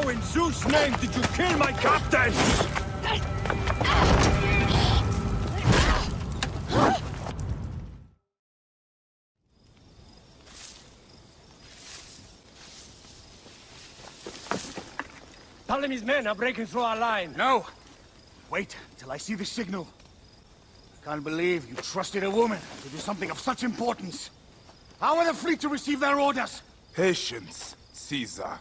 How in Zeus' name did you kill my captain? Ptolemy's men are breaking through our line. No! Wait till I see the signal. I can't believe you trusted a woman to do something of such importance. How are the fleet to receive their orders? Patience, Caesar.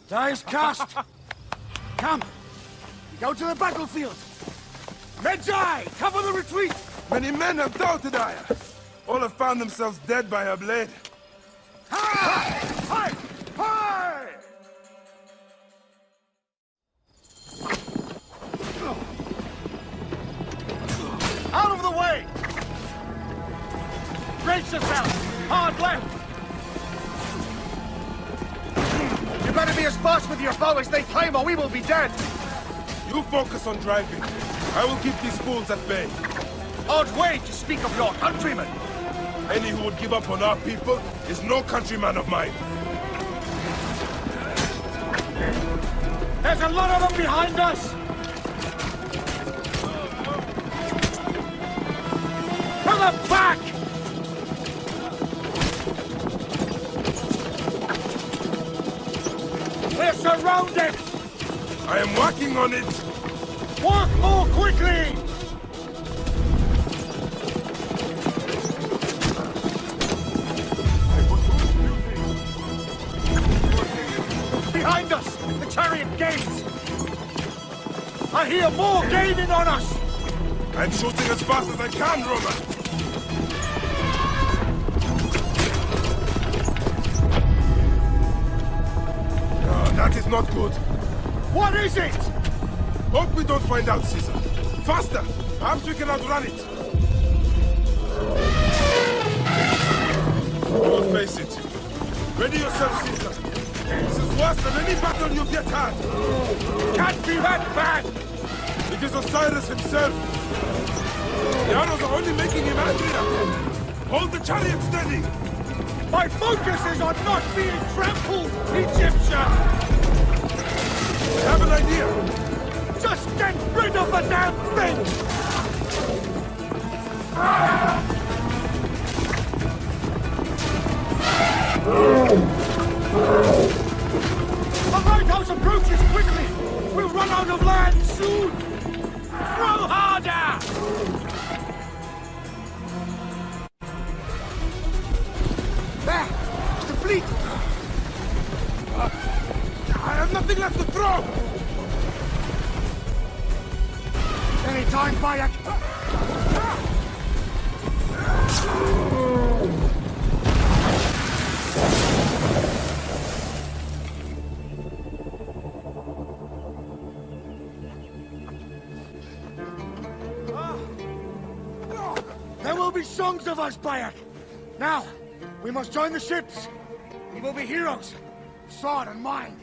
Die is cast! Come! We go to the battlefield! Medjay! Cover the retreat! Many men have doubted Aya. All have found themselves dead by her blade. Hi! Hi! Hi! Out of the way! Brace yourself! Hard left! You better be as fast with your bow as they claim or we will be dead! You focus on driving. I will keep these fools at bay. Odd way to speak of your countrymen! Any who would give up on our people is no countryman of mine. There's a lot of them behind us! To the back! We're surrounded! I am working on it! Walk more quickly! Behind us! The chariot gates! I hear more gaining on us! I'm shooting as fast as I can, Roman! No, that is not good. What is it? Hope we don't find out, Caesar. Faster! Perhaps we can outrun it. You will face it. Ready yourself, Caesar. This is worse than any battle you've yet had. Can't be that bad! It is Osiris himself. The arrows are only making him angrier. Hold the chariot steady. My focus is on not being trampled, Egyptian! I have an idea. Just get rid of the damn thing! The lighthouse approaches quickly! We'll run out of land soon! Throw harder! There! It's the fleet! I have nothing left to throw! Any time, Bayek! There will be songs of us, Bayek! Now, we must join the ships! We will be heroes! Sword and mind!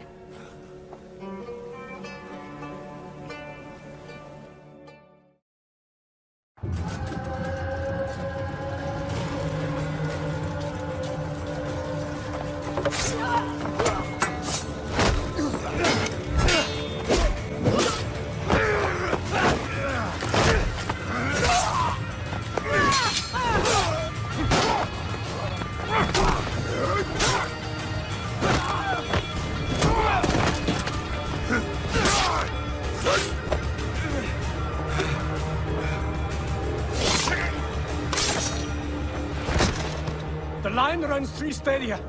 The line runs 3 stadia.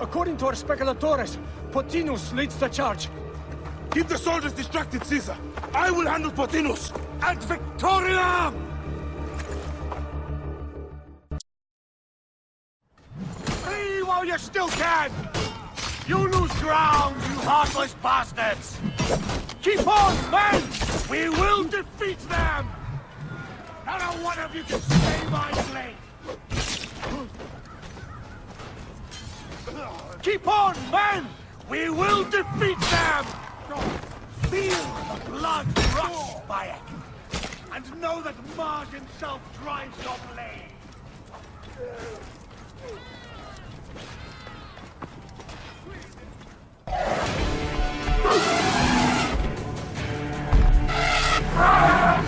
According to our speculatores, Pothinus leads the charge. Keep the soldiers distracted, Caesar. I will handle Pothinus. Ad Victoriam! Flee while you still can! You lose ground, you heartless bastards! Keep on, men! We will defeat them! Not a one of you can stay my blade! Keep on, men! We will defeat them! Feel the blood rush, Bayek! And know that Mars himself drives your blade!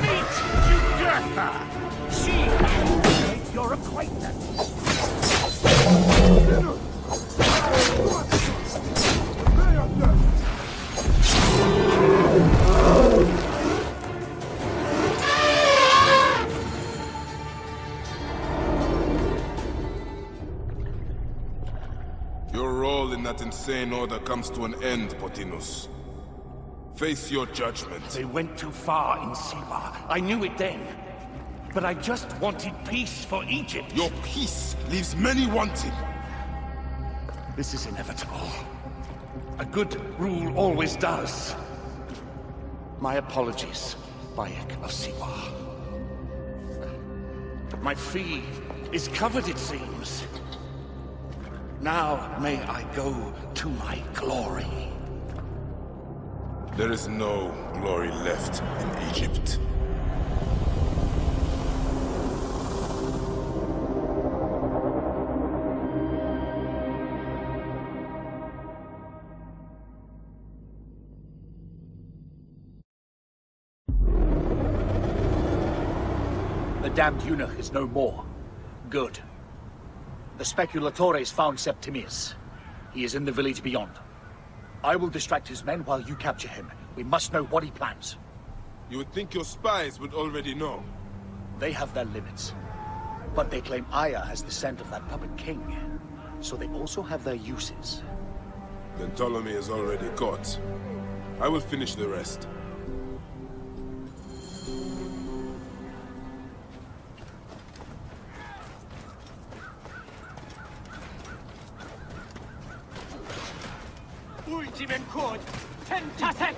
Meet Juditha! She made your acquaintance! Your role in that insane order comes to an end, Pothinus. Face your judgment. They went too far in Siwa. I knew it then. But I just wanted peace for Egypt. Your peace leaves many wanting. This is inevitable. A good rule always does. My apologies, Bayek of Siwa. My fee is covered, it seems. Now may I go to my glory. There is no glory left in Egypt. The damned eunuch is no more. Good. The speculatores found Septimius. He is in the village beyond. I will distract his men while you capture him. We must know what he plans. You would think your spies would already know. They have their limits. But they claim Aya has the scent of that puppet king. So they also have their uses. Then Ptolemy is already caught. I will finish the rest. Ultimen cord! Tentatet!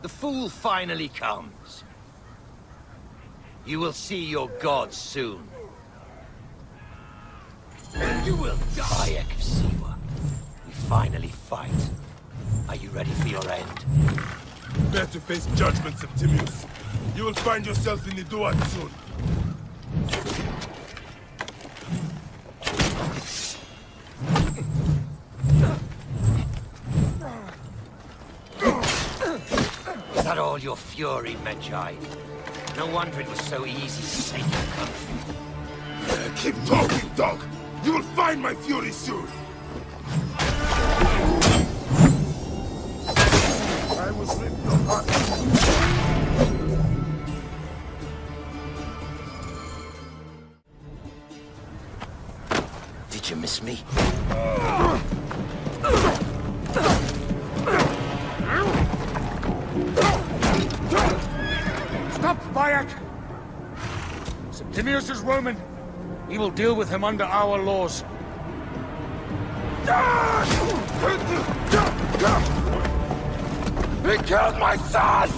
The fool finally comes. You will see your gods soon. You will die, Bayek of Siwa. We finally fight. Are you ready for your end? Prepare to face judgment, Septimius. You will find yourself in the Duat soon. Is that all your fury, Medjay? No wonder it was so easy to take your country. Keep talking, dog! You will find my fury soon! I was ripped apart. Did you miss me? Stop, Bayek! Septimius is Roman. We will deal with him under our laws. He killed my son!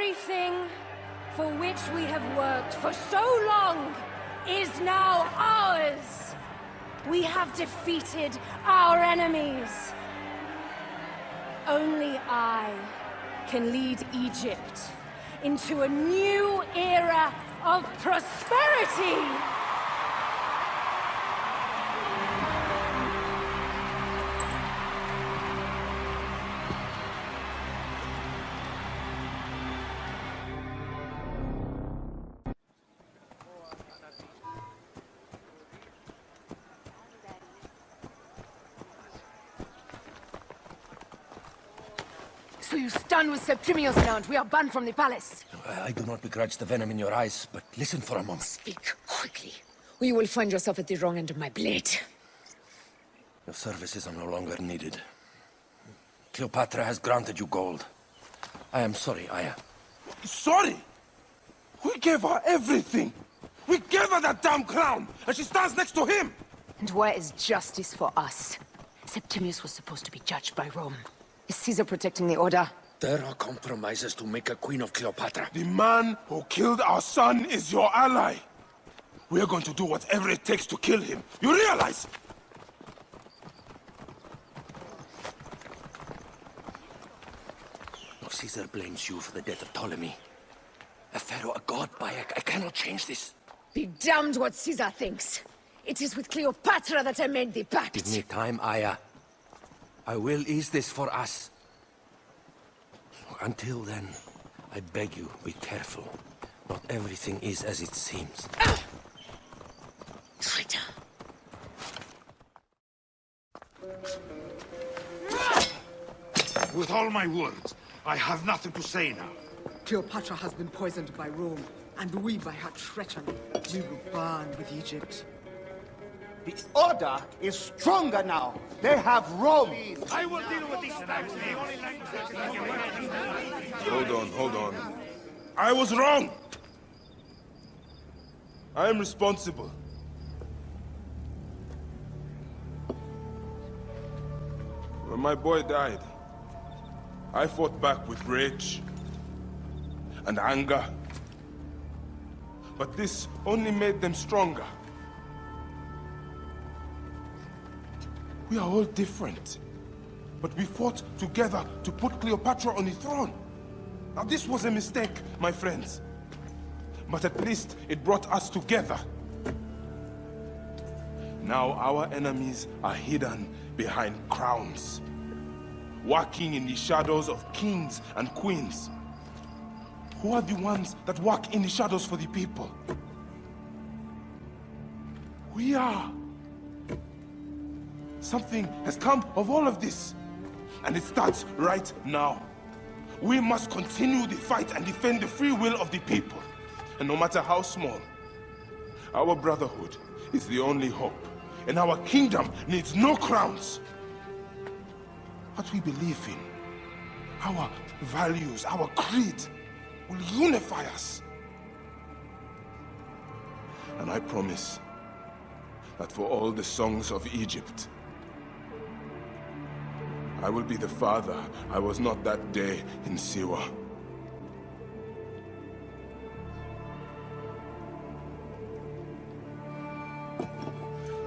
everything for which we have worked for so long is now ours. We have defeated our enemies. Only I can lead Egypt into a new era of prosperity. So you stand with Septimius now, and we are banned from the palace. I do not begrudge the venom in your eyes, but listen for a moment. Speak quickly, or you will find yourself at the wrong end of my blade. Your services are no longer needed. Cleopatra has granted you gold. I am sorry, Aya. Sorry? We gave her everything. We gave her that damn crown, and she stands next to him. And where is justice for us? Septimius was supposed to be judged by Rome. Is Caesar protecting the order? There are compromises to make a queen of Cleopatra. The man who killed our son is your ally. We are going to do whatever it takes to kill him. You realize? Caesar blames you for the death of Ptolemy. A pharaoh, a god, I cannot change this. Be damned what Caesar thinks. It is with Cleopatra that I made the pact. Give me time, Aya. I will ease this for us. Until then, I beg you, be careful. Not everything is as it seems. Traitor. With all my words, I have nothing to say now. Cleopatra has been poisoned by Rome, and we by her treachery. We will burn with Egypt. The Order is stronger now. They have Rome. I will deal with this next. Hold on. I was wrong. I am responsible. When my boy died, I fought back with rage and anger. But this only made them stronger. We are all different. But we fought together to put Cleopatra on the throne. Now this was a mistake, my friends. But at least it brought us together. Now our enemies are hidden behind crowns, walking in the shadows of kings and queens. Who are the ones that walk in the shadows for the people? We are. Something has come of all of this, and it starts right now. We must continue the fight and defend the free will of the people. And no matter how small, our brotherhood is the only hope, and our kingdom needs no crowns. What we believe in, our values, our creed, will unify us. And I promise that for all the songs of Egypt, I will be the father I was not that day in Siwa.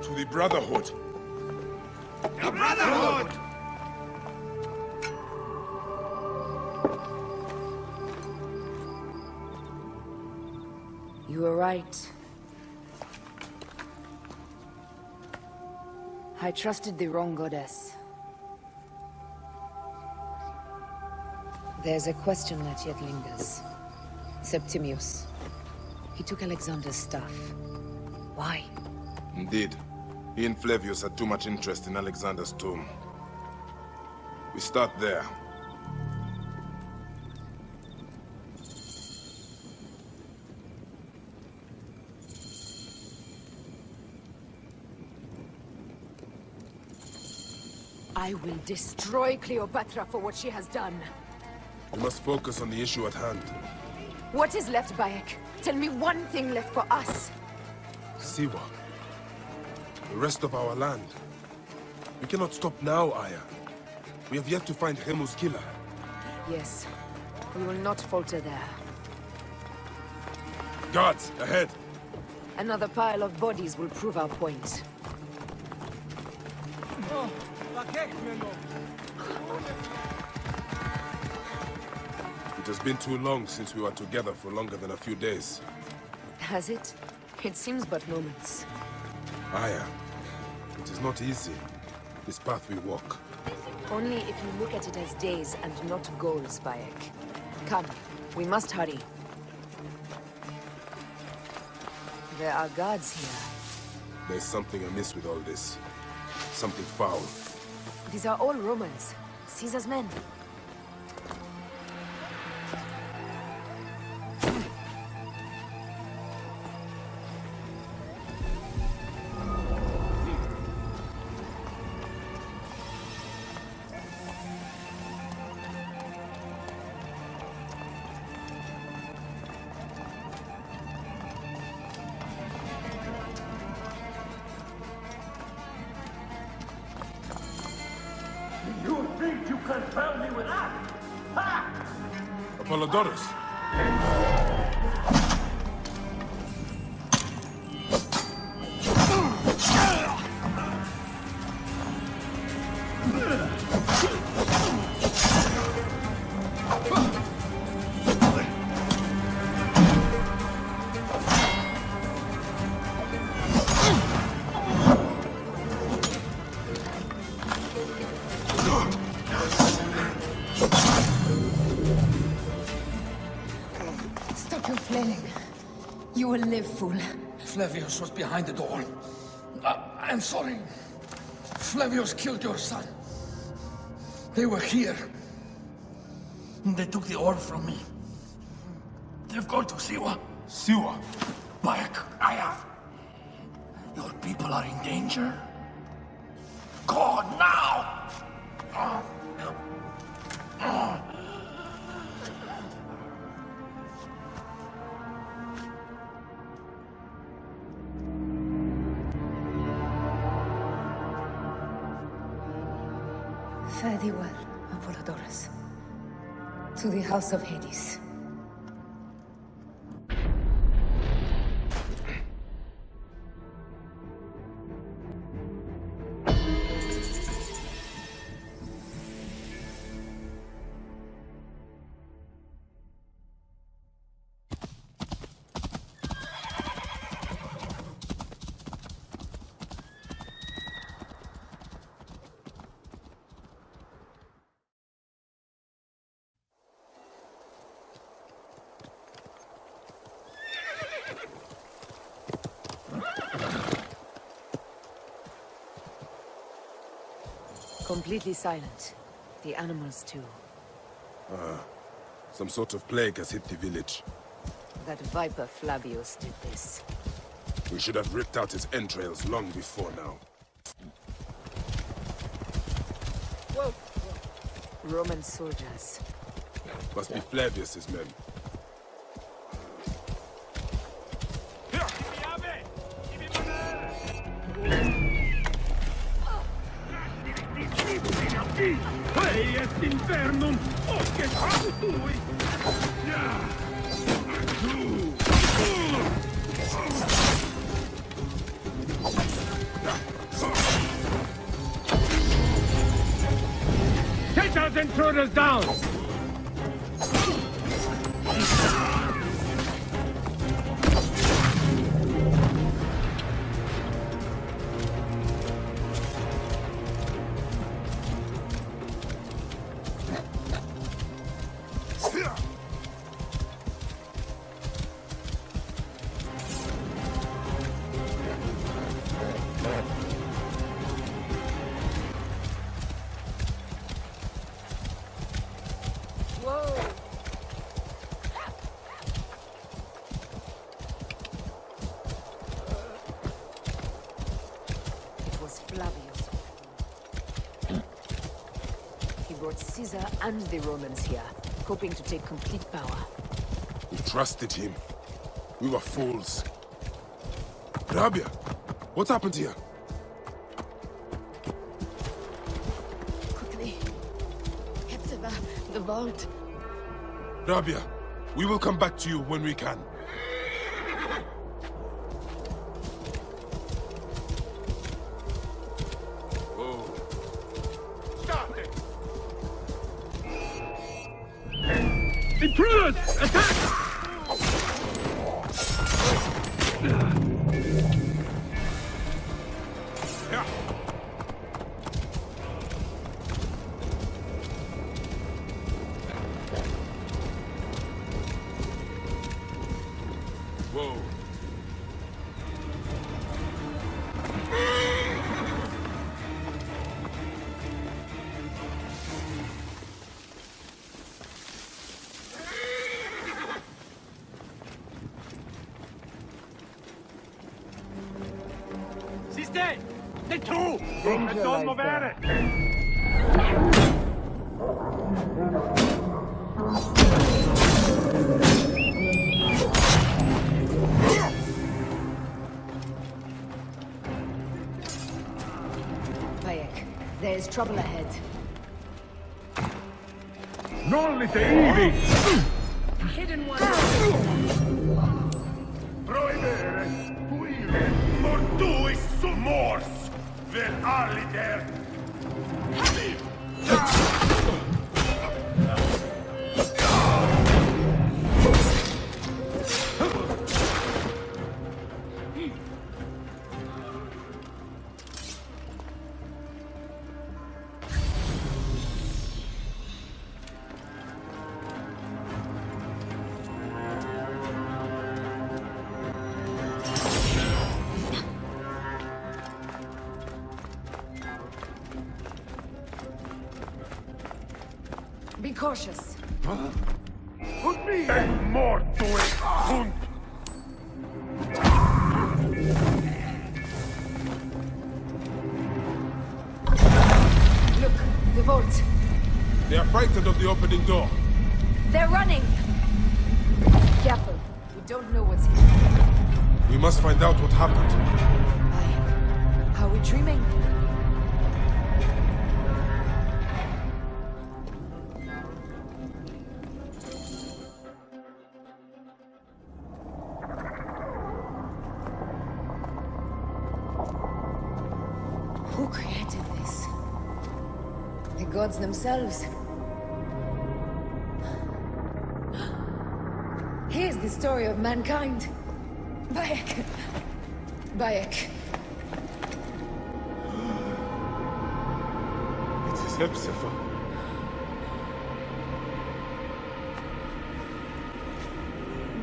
To the Brotherhood. The Brotherhood! You were right. I trusted the wrong goddess. There's a question that yet lingers. Septimius. He took Alexander's stuff. Why? Indeed. He and Flavius had too much interest in Alexander's tomb. We start there. I will destroy Cleopatra for what she has done. We must focus on the issue at hand. What is left, Bayek? Tell me one thing left for us. Siwa. The rest of our land. We cannot stop now, Aya. We have yet to find Hemu's killer. Yes. We will not falter there. Guards, ahead! Another pile of bodies will prove our point. It has been too long since we were together for longer than a few days. Has it? It seems but moments. Aya, it is not easy, this path we walk. Only if you look at it as days and not goals, Bayek. Come, we must hurry. There are guards here. There's something amiss with all this. Something foul. These are all Romans. Caesar's men. You think you can tell me with that? Ha! Apollodorus! Stop your flailing. You will live, fool. Flavius was behind it all. I'm sorry. Flavius killed your son. They were here. They took the ore from me. They've gone to Siwa. Siwa! Bayek, Aya. Your people are in danger. Go now! Fare thee well, Apollodorus. To the House of Hades. Completely silent. The animals too. Some sort of plague has hit the village. That viper Flavius did this. We should have ripped out his entrails long before now. Whoa! Roman soldiers. Must be Flavius's men. Hey, est infernum! Oh, che fai tu? Take those intruders down! Flavius. He brought Caesar and the Romans here, hoping to take complete power. We trusted him. We were fools. Rabia, what happened here? Quickly. Get to the vault. Rabia, we will come back to you when we can. Whoa. Stop it! Intruders! Attack! Whoa. Siste! Dei tu! Non muovere! Bayek, there is trouble ahead. Non li teivi! Hidden one. Prohibere, puire, mortuis sumors, vel aliter! Be cautious. Put me en mortuis sunt! Look, the vault. They are frightened of the opening door. They're running. Careful. We don't know what's here. We must find out what happened. Bayek, are we dreaming? Who created this? The gods themselves. Here's the story of mankind. Bayek. Bayek. It is Hepzibah.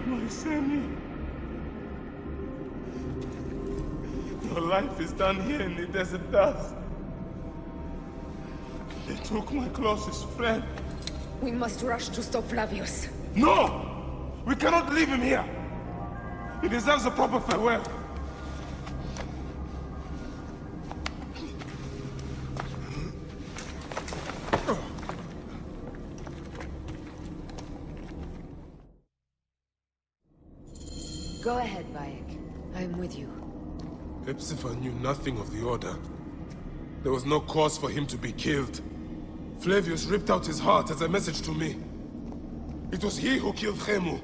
My Sammy. Your life is done here in the desert dust. They took my closest friend. We must rush to stop Flavius. No! We cannot leave him here! He deserves a proper farewell. Go ahead, Bayek. I'm with you. Hepzibah knew nothing of the Order. There was no cause for him to be killed. Flavius ripped out his heart as a message to me. It was he who killed Khemu.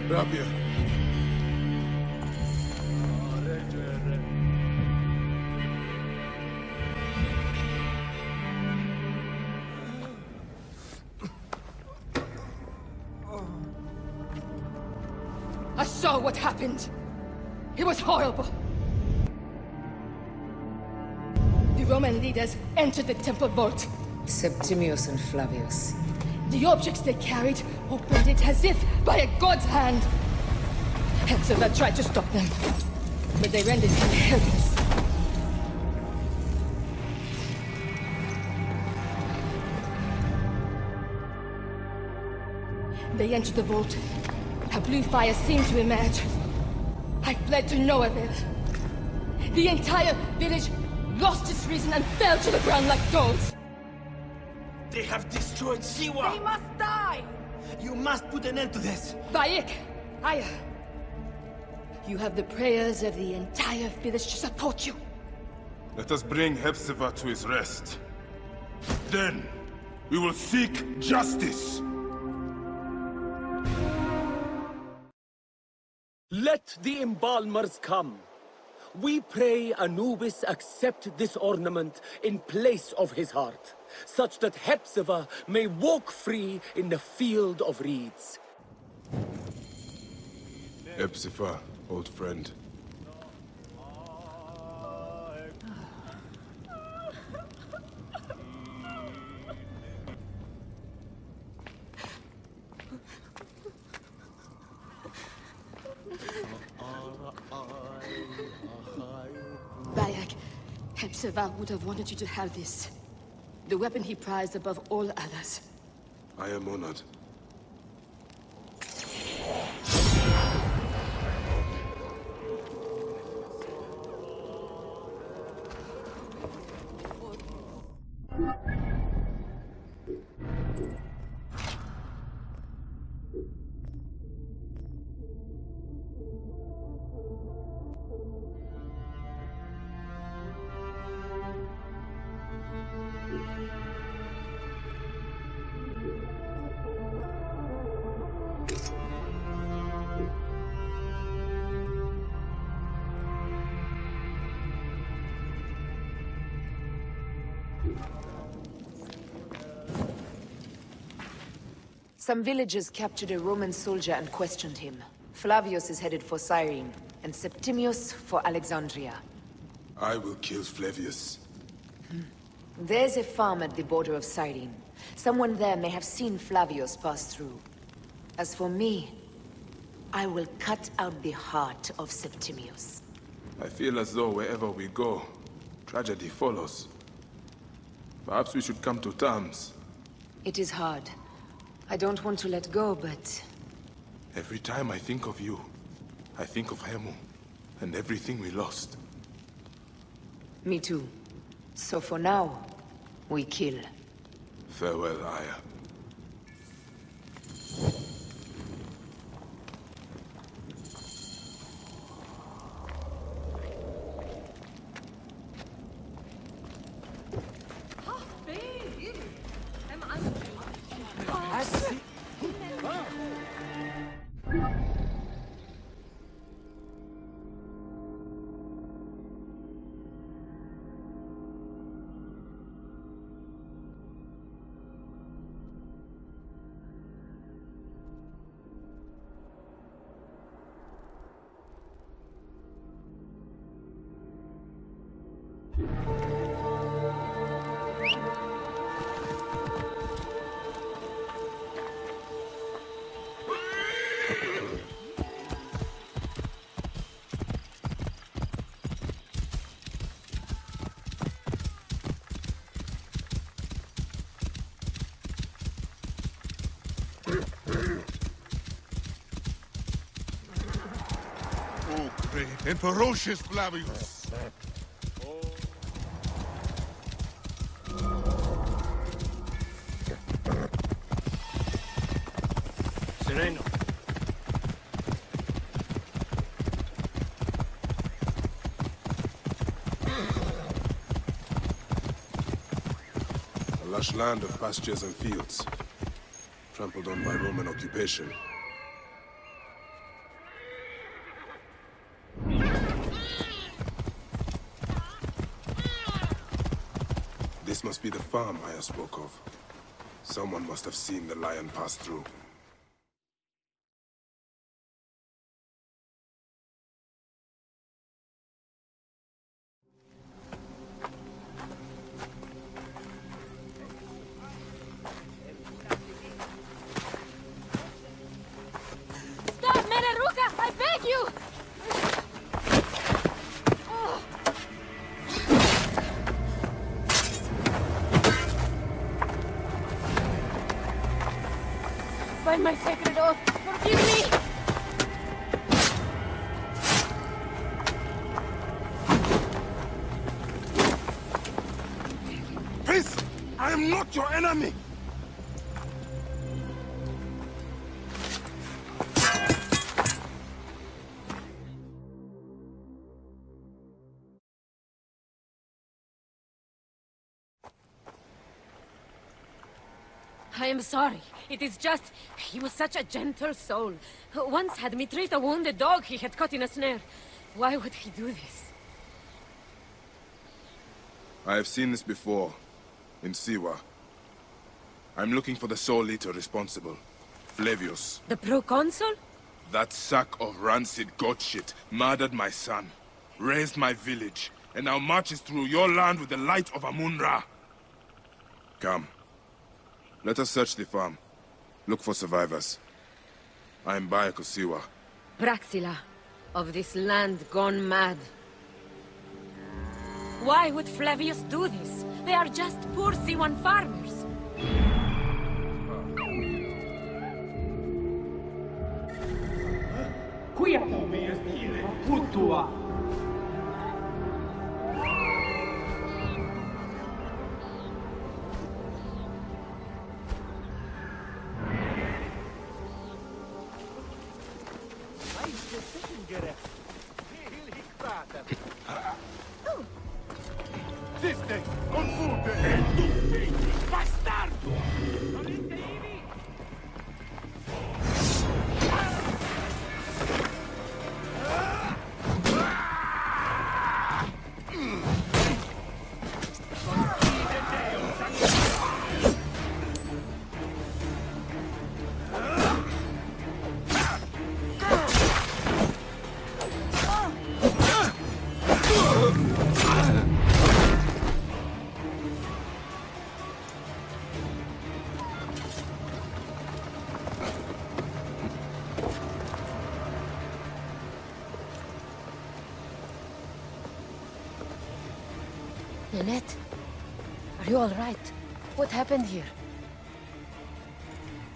Rabia. I saw what happened. It was horrible. The Roman leaders entered the temple vault. Septimius and Flavius. The objects they carried opened it as if by a god's hand. Hepzibah tried to stop them, but they rendered him helpless. They entered the vault. A blue fire seemed to emerge. I fled to no avail. The entire village lost its reason and fell to the ground like dogs. They have destroyed Siwa! They must die! You must put an end to this! Bayek! Aya! You have the prayers of the entire village to support you. Let us bring Hepzibah to his rest. Then, we will seek justice! Let the embalmers come. We pray Anubis accept this ornament in place of his heart, such that Hepzibah may walk free in the field of reeds. Hepzibah, old friend. Bayek, Hepzibah would have wanted you to have this. The weapon he prized above all others. I am honored. Some villagers captured a Roman soldier and questioned him. Flavius is headed for Cyrene, and Septimius for Alexandria. I will kill Flavius. There's a farm at the border of Cyrene. Someone there may have seen Flavius pass through. As for me, I will cut out the heart of Septimius. I feel as though wherever we go, tragedy follows. Perhaps we should come to terms. It is hard. I don't want to let go, but... Every time I think of you, I think of Hemu, and everything we lost. Me too. So for now, we kill. Farewell, Aya. Oh, great and ferocious Flavius! Sereno. A lush land of pastures and fields, trampled on by Roman occupation. This must be the farm Aya spoke of. Someone must have seen the lion pass through. Stop, Meneruka! I beg you! By my sacred oath, forgive me! Peace! I am am not your enemy! I am sorry. It is just... he was such a gentle soul. Once had me treat a wounded dog he had caught in a snare. Why would he do this? I have seen this before, in Siwa. I'm looking for the soul eater responsible, Flavius. The proconsul? That sack of rancid goat shit murdered my son, raised my village, and now marches through your land with the light of Amun-Ra. Come. Let us search the farm. Look for survivors. I am Bayek of Siwa. Praxila, of this land gone mad. Why would Flavius do this? They are just poor Siwan farmers. Siste, confute! Bastardo! Nanette, are you all right? What happened here?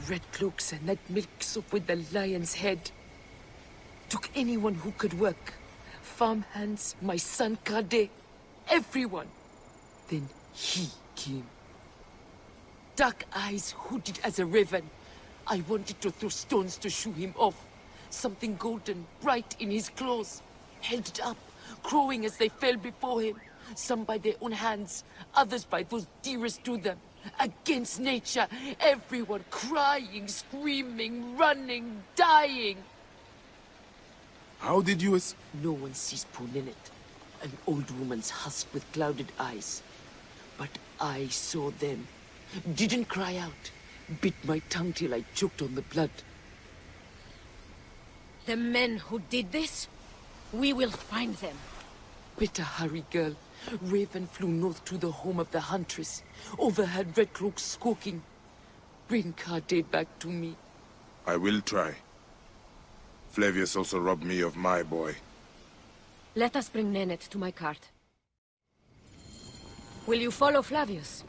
Red cloaks and that milk soup with the lion's head. Took anyone who could work. Farm hands, my son Kade, everyone. Then he came. Dark eyes hooded as a raven. I wanted to throw stones to shoo him off. Something golden, bright in his claws. Held it up, crowing as they fell before him. Some by their own hands, others by those dearest to them. Against nature, everyone crying, screaming, running, dying. How did you No one sees poor Ninette, an old woman's husk with clouded eyes. But I saw them. Didn't cry out. Bit my tongue till I choked on the blood. The men who did this? We will find them. Better hurry, girl. Raven flew north to the home of the huntress. Overheard red cloaks squawking. Bring Kade back to me. I will try. Flavius also robbed me of my boy. Let us bring Nanette to my cart. Will you follow Flavius?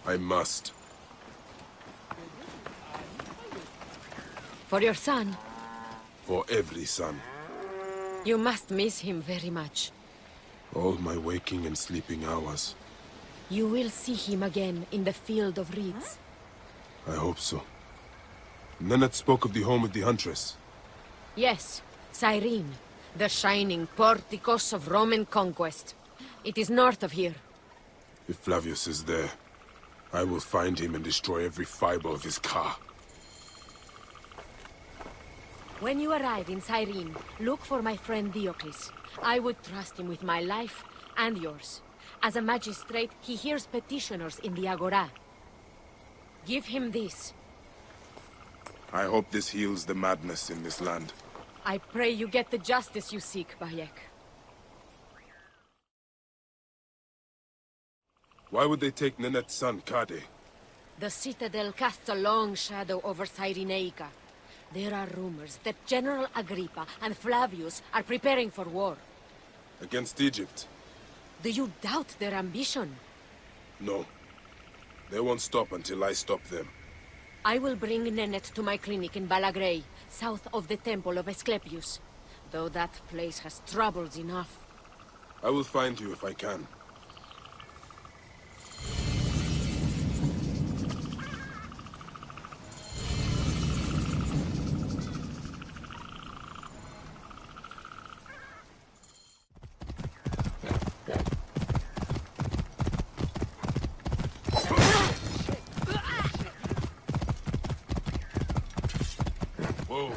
I must. For your son? For every son. You must miss him very much. All my waking and sleeping hours. You will see him again in the field of reeds. I hope so. Nanette spoke of the home of the huntress. Yes, Cyrene, the shining porticos of Roman conquest. It is north of here. If Flavius is there, I will find him and destroy every fiber of his car. When you arrive in Cyrene, look for my friend Diocles. I would trust him with my life and yours. As a magistrate, he hears petitioners in the Agora. Give him this. I hope this heals the madness in this land. I pray you get the justice you seek, Bayek. Why would they take Nanette's son, Kade? The Citadel casts a long shadow over Cyrenaica. There are rumors that General Agrippa and Flavius are preparing for war. Against Egypt? Do you doubt their ambition? No. They won't stop until I stop them. I will bring Nennet to my clinic in Walkrhrough, south of the Temple of Asclepius. Though that place has troubles enough. I will find you if I can. Whoa.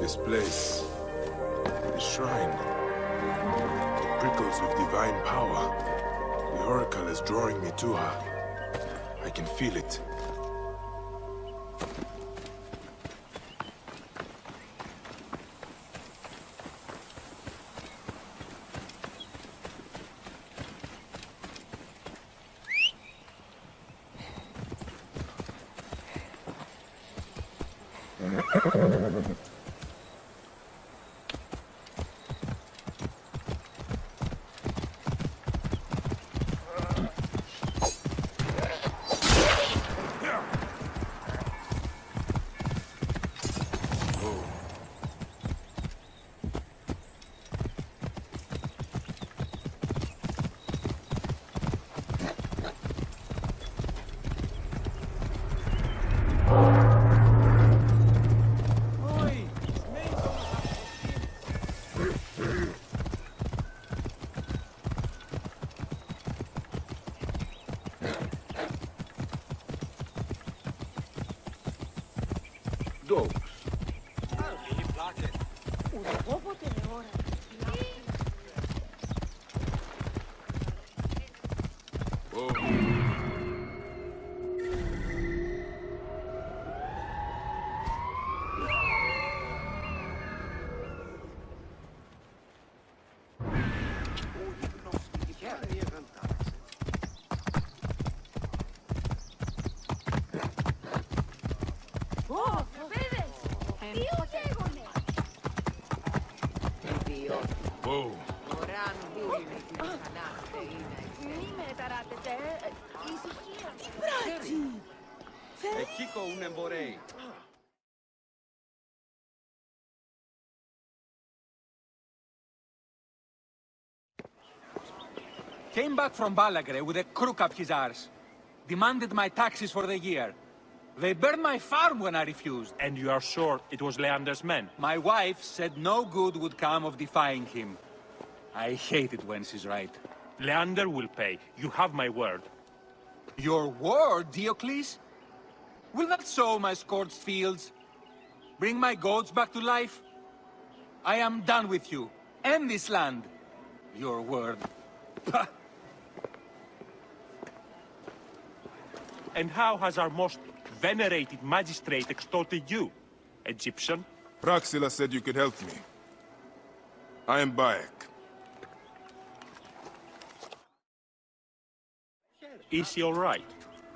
This place, the shrine, it prickles with divine power. The Oracle is drawing me to her. I can feel it. Dogs. Whoa. Εκεί κοούνε μπορεί. Came back from Walkrhrough with a crook up his arse. Demanded my taxes for the year. They burned my farm when I refused. And you are sure it was Leander's men? My wife said no good would come of defying him. I hate it when she's right. Leander will pay. You have my word. Your word, Diocles? Will that sow my scorched fields? Bring my goats back to life? I am done with you, and this land. Your word. Pah! And how has our most venerated magistrate extorted you, Egyptian? Praxilla said you could help me. I am Bayek. Is he all right?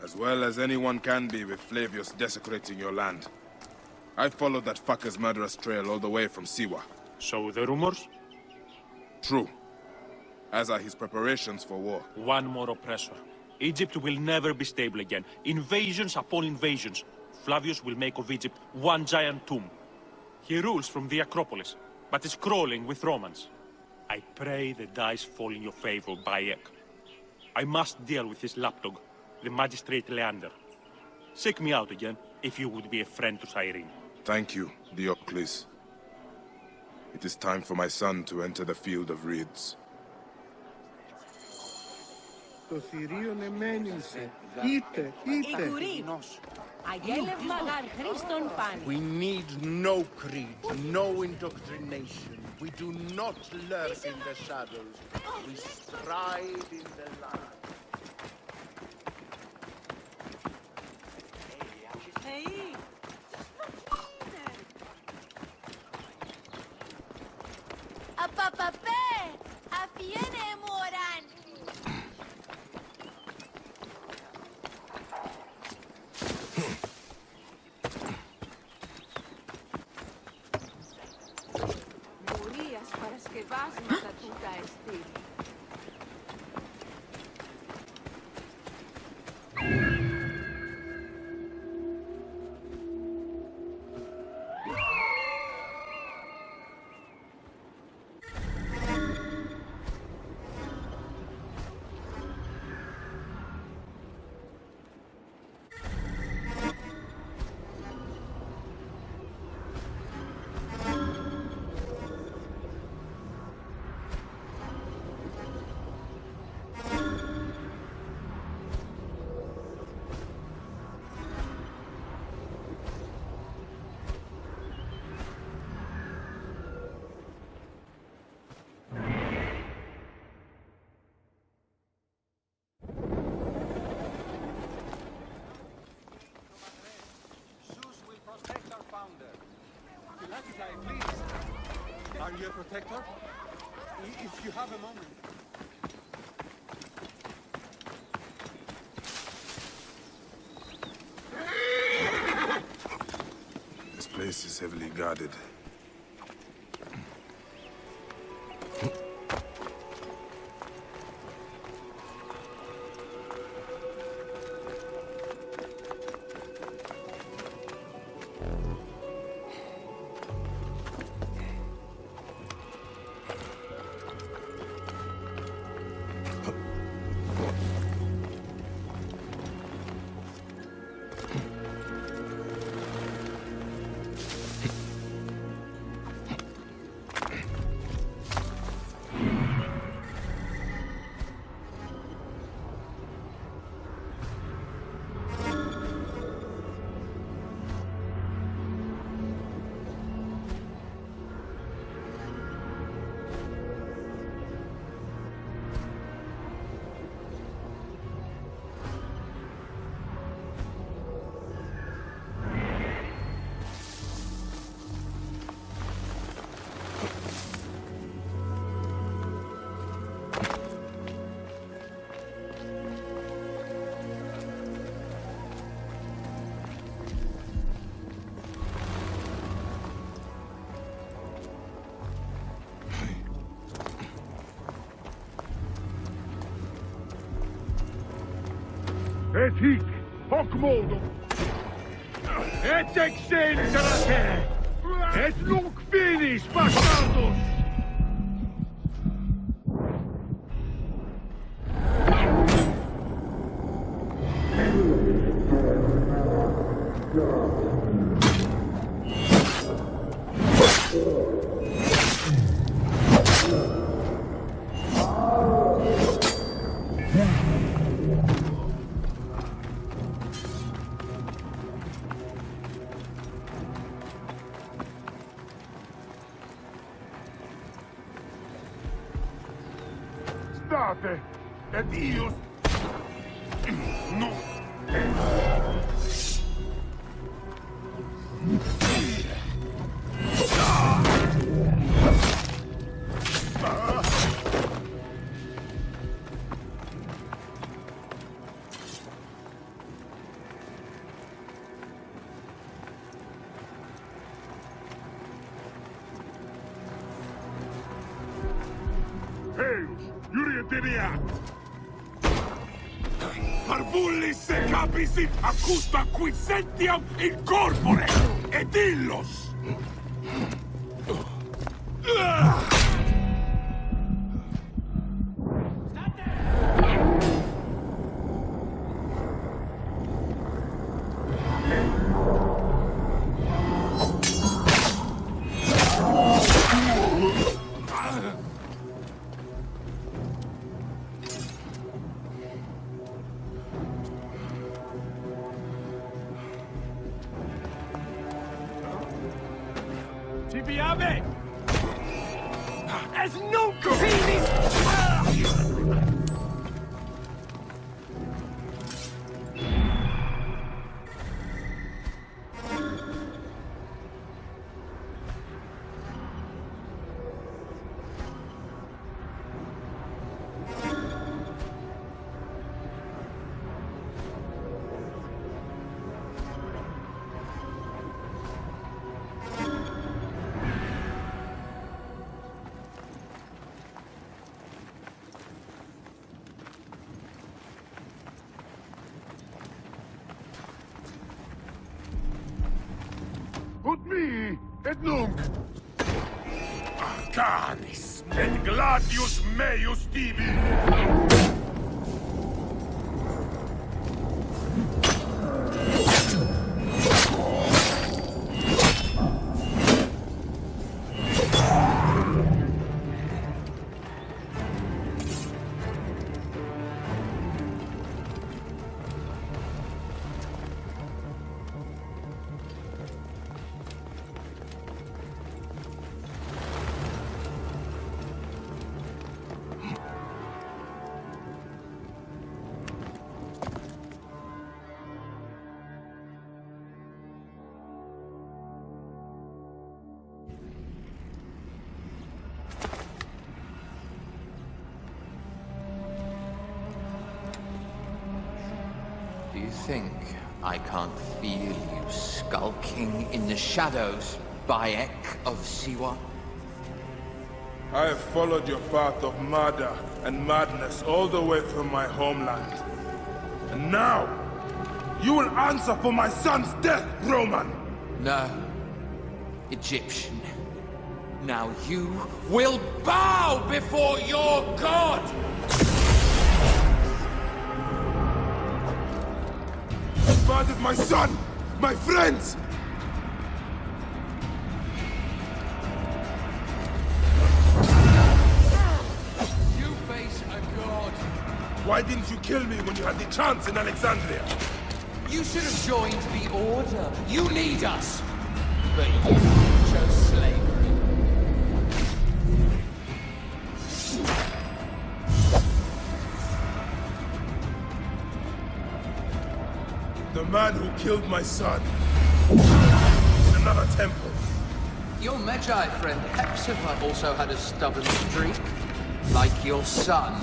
As well as anyone can be with Flavius desecrating your land. I followed that fucker's murderous trail all the way from Siwa. So the rumors? True. As are his preparations for war. One more oppressor. Egypt will never be stable again. Invasions upon invasions. Flavius will make of Egypt one giant tomb. He rules from the Acropolis, but is crawling with Romans. I pray the dice fall in your favor, Bayek. I must deal with this lapdog, the magistrate Leander. Seek me out again, if you would be a friend to Cyrene. Thank you, Diocles. It is time for my son to enter the field of reeds. Το θηρίον εμένυνσε. Είτε. Αγέλευμα γαρ Χριστον πάνη. We need no creed, no indoctrination. We do not lurk in the shadows. We stride in the light. Απαπαπέ! Αφιένε μου οράν! Μουρίας παρασκευάσματα τούτα εστί. Are you a protector? If you have a moment. This place is heavily guarded. Et hic, hoc modo. Et exenterate. Et nunc finis, bastardos. State, et ius... No. Eius, Iurieteniat! Parvullis se capisit accusta quisentiam in corpore, et illos! Ave! As no finis! Put me et nunc! Canis et gladius meius tibi! Do you think I can't feel you skulking in the shadows, Bayek of Siwa? I have followed your path of murder and madness all the way from my homeland. And now, you will answer for my son's death, Roman! No. Egyptian. Now you will bow before your god! Murdered my son! My friends! You face a god. Why didn't you kill me when you had the chance in Alexandria? You should have joined the Order. You need us. But you chose slavery. The man who killed my son in another temple. Your Magi friend Hepzibah also had a stubborn streak, like your son.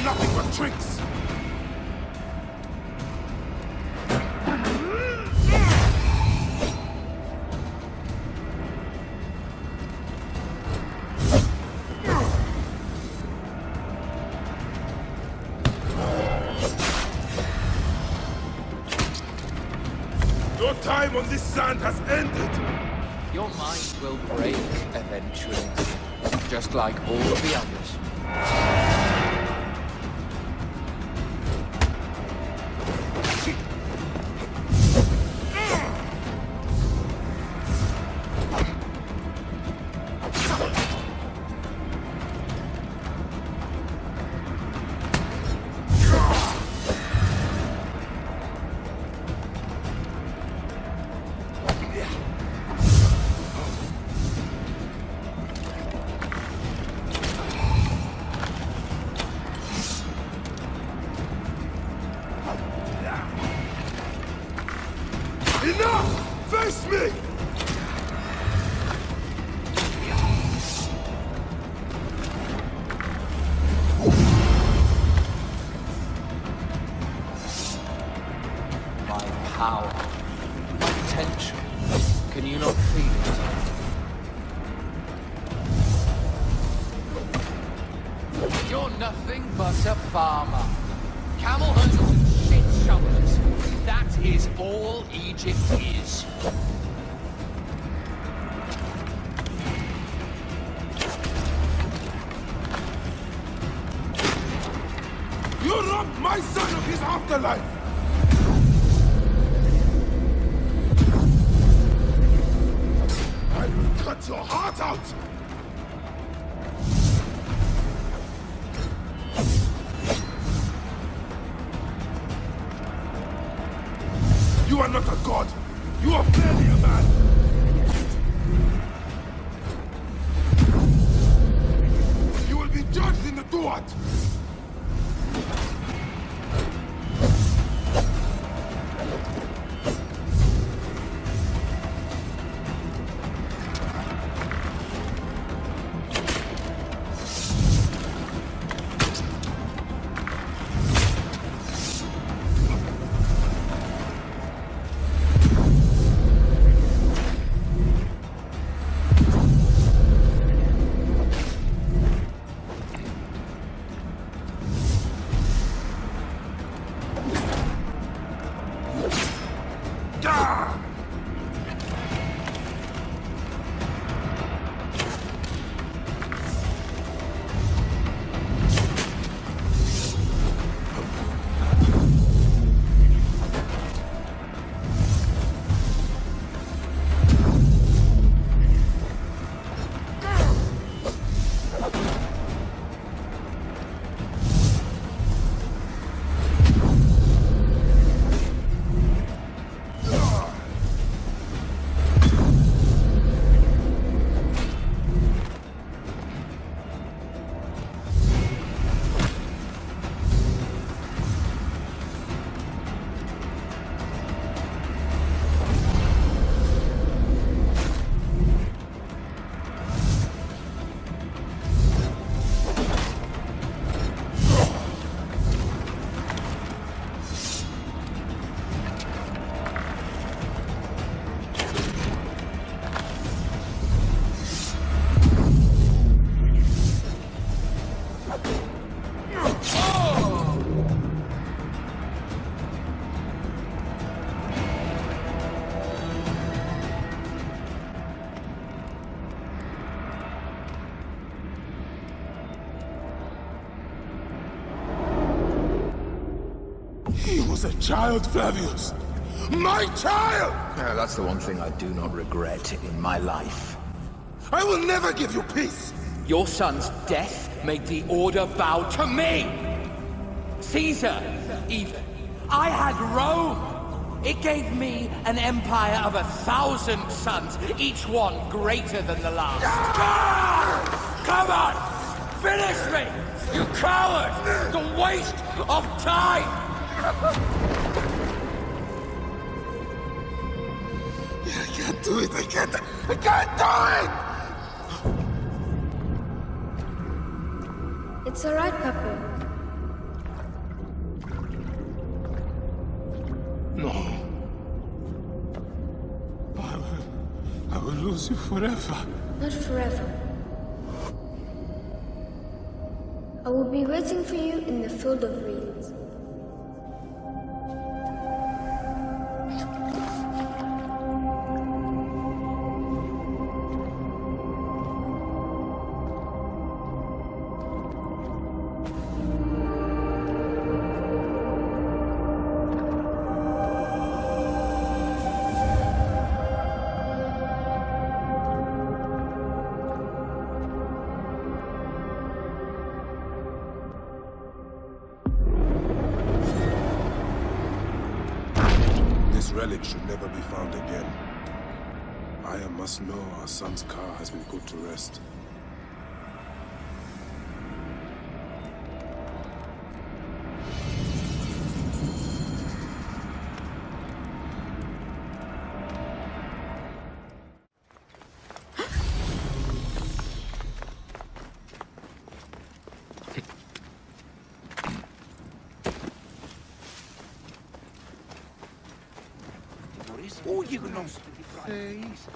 Nothing but tricks! Your time on this sand has ended! Your mind will break eventually, just like all of the others. Enough! Face me! My power, my potential. Can you not feel it? Nothing but a farmer. Camel hunters and shit shovelers. That is all Egypt is. You robbed my son of his afterlife! I will cut your heart out! You are not a god! You are barely a man! You will be judged in the Duat! He was a child, Flavius! My child! Yeah, that's the one thing I do not regret in my life. I will never give you peace! Your son's death made the Order bow to me! Caesar, even. I had Rome! It gave me an empire of 1,000 sons, each one greater than the last. Come on! Finish me! You coward! The waste of time! I can't do it, I can't do it! It's alright, Papa. No. I will lose you forever. Not forever. I will be waiting for you in the field of reeds. This relic should never be found again. Aya must know our son's car has been put to rest. Oh, you know, face.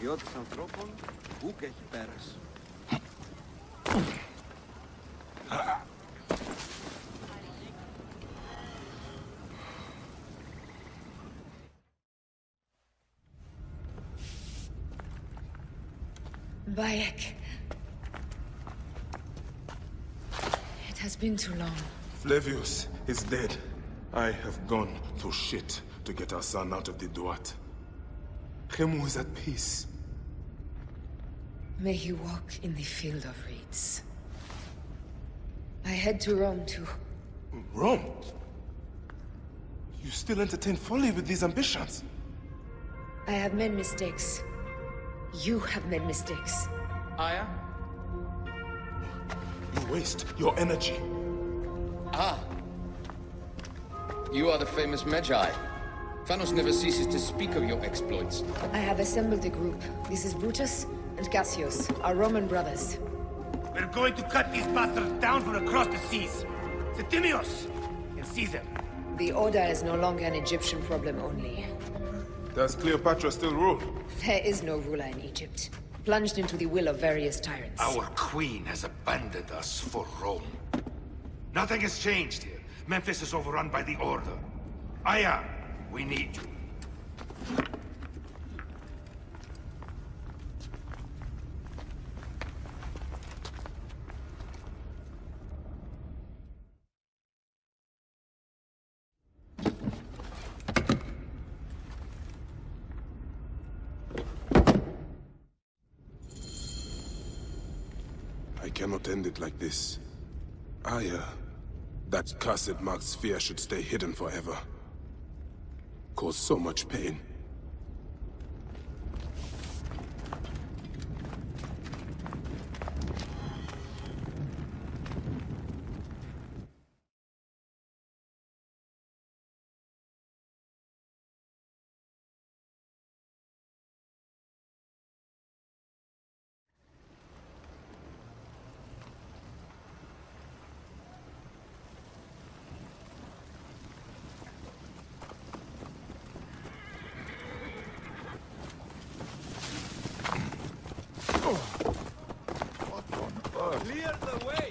Ποιος ανθρώπων, ουκ έχει πέρας. Bayek. It has been too long. Flavius is dead. I have gone through shit to get our son out of the Duat. Khemu is at peace. May he walk in the field of reeds. I head to Rome too. Rome? You still entertain folly with these ambitions? I have made mistakes. You have made mistakes. Aya? You waste your energy. Ah. You are the famous Magi. Thanos never ceases to speak of your exploits. I have assembled a group. This is Brutus and Cassius, our Roman brothers. We're going to cut these bastards down from across the seas. Septimius and Caesar. The Order is no longer an Egyptian problem only. Does Cleopatra still rule? There is no ruler in Egypt. Plunged into the will of various tyrants. Our queen has abandoned us for Rome. Nothing has changed here. Memphis is overrun by the Order. Aya, we need you. I cannot end it like this. Aya, that cursed marked sphere should stay hidden forever. Cause so much pain. Clear the way!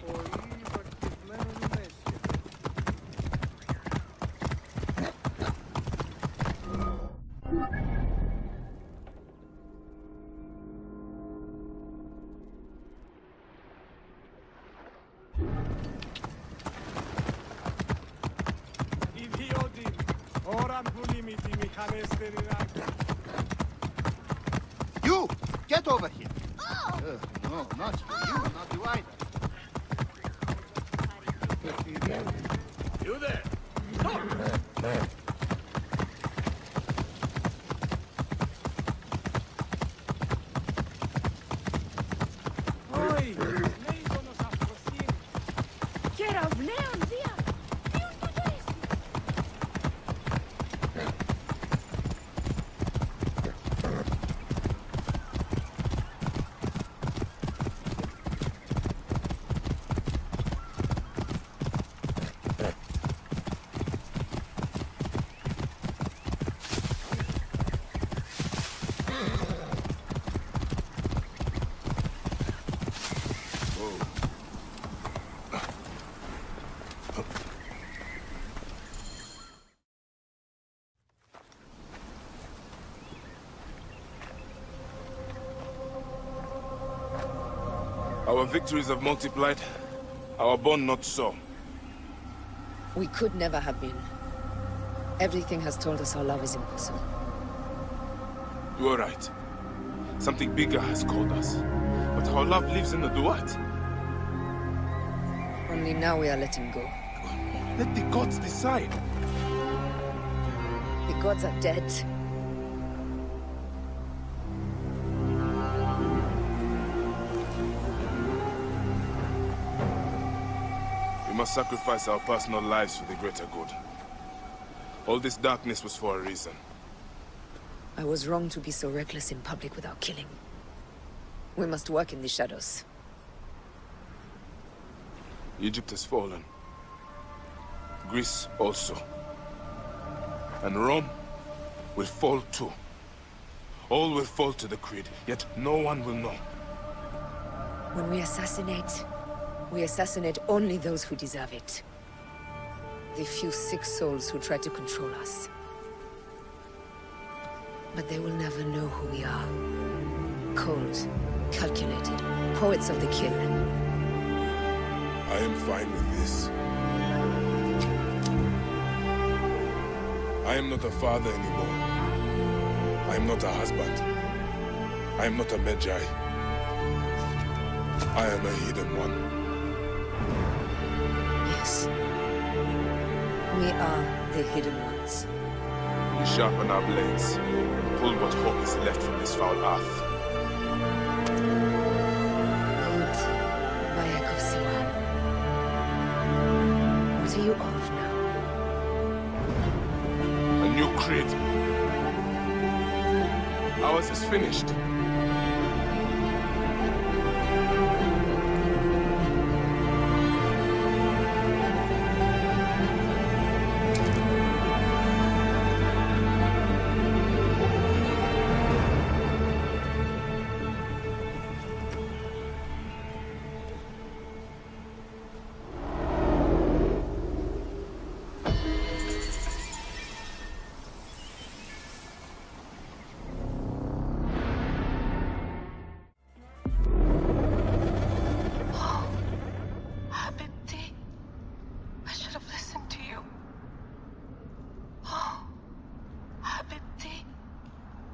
You! Get over here! No, not you, not you either. You there! Stop! Oi! Κεραυνέων δια! Ποιον τούτο έστι! Our victories have multiplied, our bond not so. We could never have been. Everything has told us our love is impossible. You are right. Something bigger has called us. But our love lives in the Duat. Only now we are letting go. Let the gods decide. The gods are dead. We must sacrifice our personal lives for the greater good. All this darkness was for a reason. I was wrong to be so reckless in public without killing. We must work in the shadows. Egypt has fallen. Greece also. And Rome will fall too. All will fall to the Creed, yet no one will know. When we assassinate only those who deserve it. The few sick souls who try to control us. But they will never know who we are. Cold, calculated, poets of the kill. I am fine with this. I am not a father anymore. I am not a husband. I am not a Magi. I am a hidden one. Yes. We are the hidden ones. We sharpen our blades, and pull what hope is left from this foul earth. What are you of now? A new creed. Ours is finished.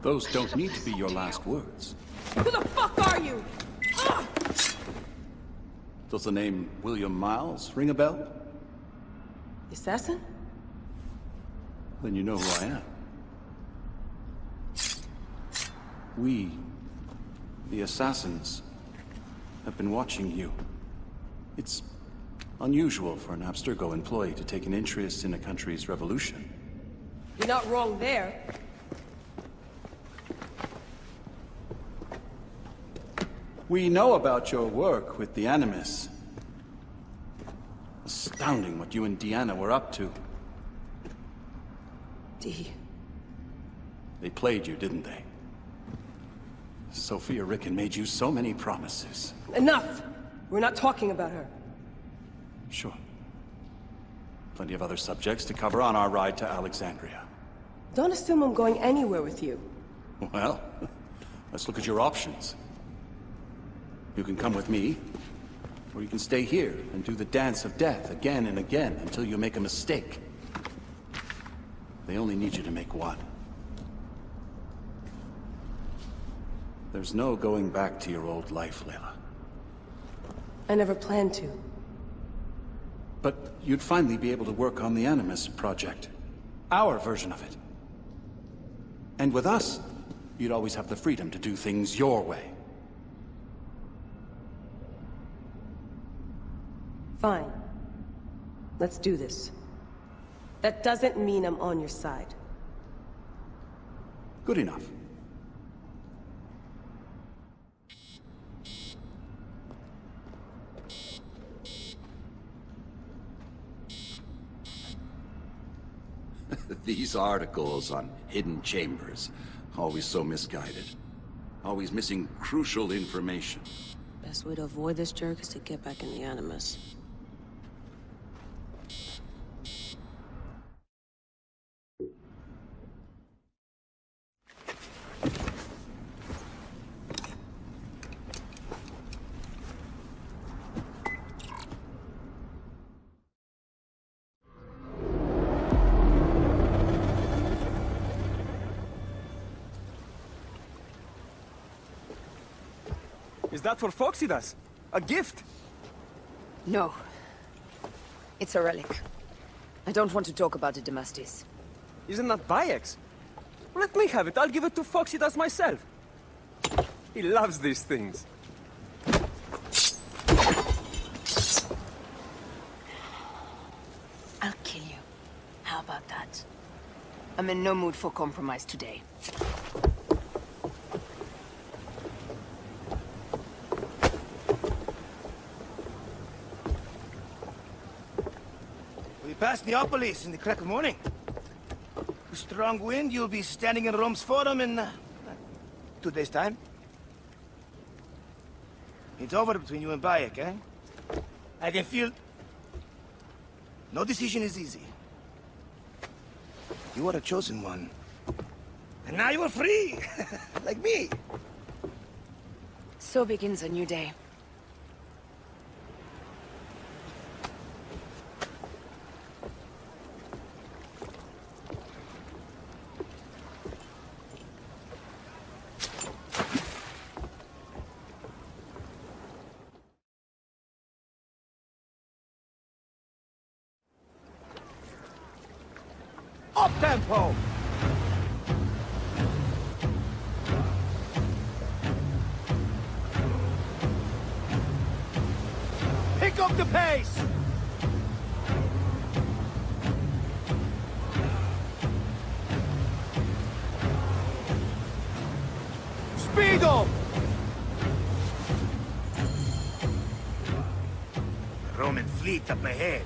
Those don't need to be your last words. Who the fuck are you? Does the name William Miles ring a bell? The assassin? Then you know who I am. We, the assassins, have been watching you. It's unusual for an Abstergo employee to take an interest in a country's revolution. You're not wrong there. We know about your work with the Animus. Astounding what you and Deanna were up to. Dee. They played you, didn't they? Sophia Ricken made you so many promises. Enough! We're not talking about her. Sure. Plenty of other subjects to cover on our ride to Alexandria. Don't assume I'm going anywhere with you. Well, let's look at your options. You can come with me, or you can stay here and do the dance of death again and again until you make a mistake. They only need you to make one. There's no going back to your old life, Layla. I never planned to. But you'd finally be able to work on the Animus project. Our version of it. And with us, you'd always have the freedom to do things your way. Fine. Let's do this. That doesn't mean I'm on your side. Good enough. These articles on hidden chambers, always so misguided. Always missing crucial information. Best way to avoid this jerk is to get back in the Animus. Is that for Foxidas? A gift? No. It's a relic. I don't want to talk about it, Damastis. Isn't that Bayek's? Let me have it. I'll give it to Foxidas myself. He loves these things. I'll kill you. How about that? I'm in no mood for compromise today. Past Neapolis in the crack of morning. With strong wind, you'll be standing in Rome's forum in 2 days' time? It's over between you and Bayek, eh? I can feel... No decision is easy. You are a chosen one. And now you are free! Like me! So begins a new day. Up tempo! Pick up the pace! Speed up! The Roman fleet up ahead.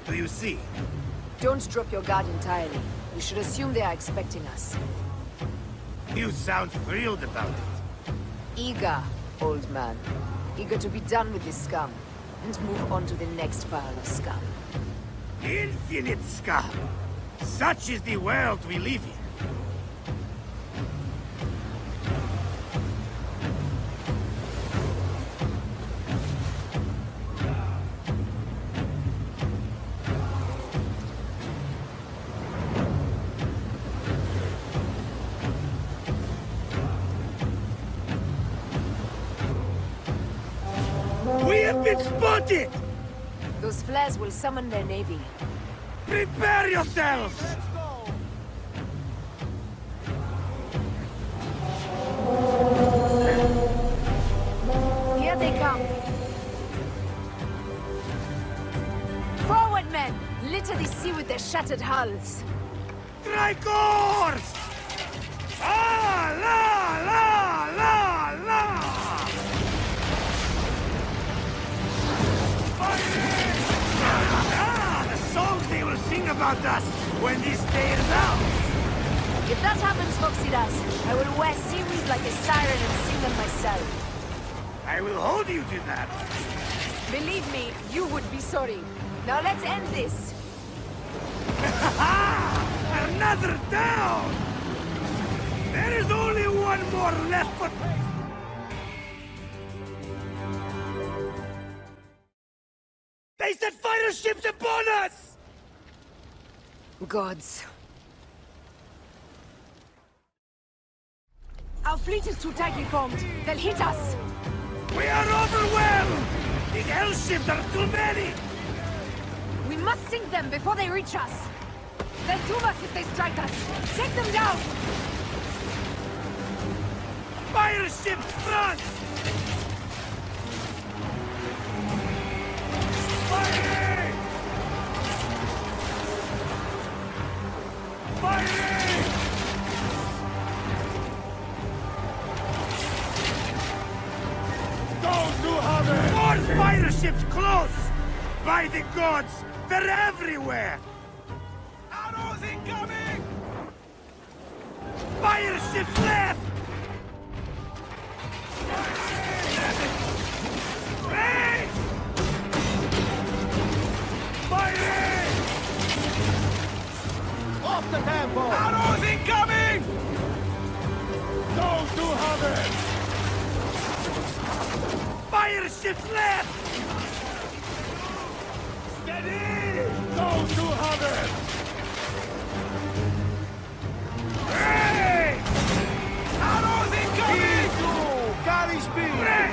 Do you see? Don't drop your guard entirely. We should assume they are expecting us. You sound thrilled about it. Eager, old man. Eager to be done with this scum. And move on to the next pile of scum. Infinite scum! Such is the world we live in. We have been spotted! Those flares will summon their navy. Prepare yourselves! Here they come. Forward, men! Litter the sea with their shattered hulls. Strikers! Ah, la, la, la, la! Ah, the songs they will sing about us when this day is out! If that happens, Foxidas, I will wear seaweed like a siren and sing them myself. I will hold you to that. Believe me, you would be sorry. Now let's end this. Another down! There is only one more left, but... They set fighter ships upon us! Gods. Our fleet is too tightly formed. They'll hit us. We are overwhelmed! The hell ships are too many! We must sink them before they reach us. They'll doom us if they strike us. Take them down! Fire ships front! Firing! Firing! Those who have it! More fire ships close! By the gods, they're everywhere! Arrows incoming! Fire ships left! Hey! Firing! Off the tempo! Arrows incoming! Those who have it! Fire ships left! Steady! Those who have it! Hey! Arrows incoming! E2! Carry speed! Hey!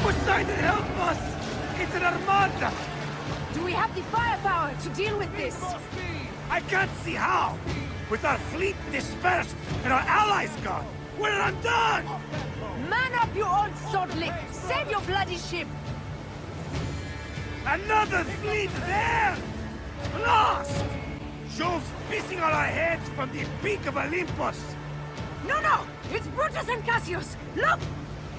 Poseidon, help us! It's an armada! Do we have the firepower to deal with this? I can't see how! With our fleet dispersed and our allies gone, we're undone! Man up, you old sodlick! Save your bloody ship! Another fleet there! Lost! Jove's pissing on our heads from the peak of Olympus! No! It's Brutus and Cassius! Look!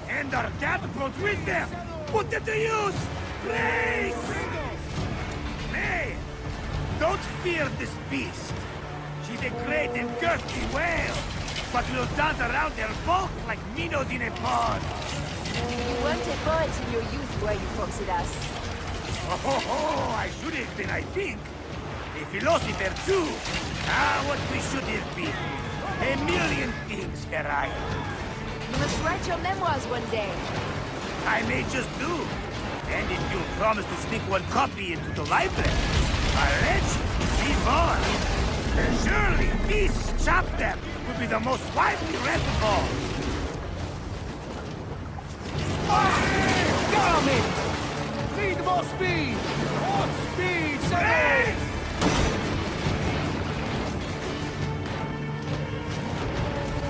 And our catapults with them! Put them to use! Please! Nay! Don't fear this beast! She's a great and girthy whale, but will dance around their bulk like minnows in a pond! You weren't a poet in your youth, were you, Foxidas? Oh, I should have been, I think. A philosopher too. What we should have been. A million things, Ferrari. You must write your memoirs one day. I may just do. And if you'll promise to sneak one copy into the library, I'll let you be born. Surely this chapter will be the most widely read of all. Damn it! Need more speed! More speed, sir!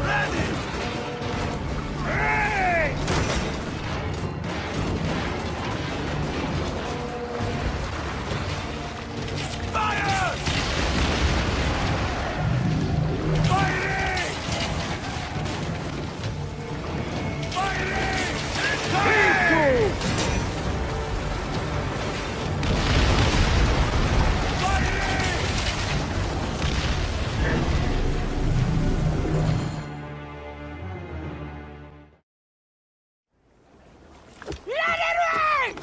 Ready! Hey! Fire! Firing! Firing! Fire! Let it rain!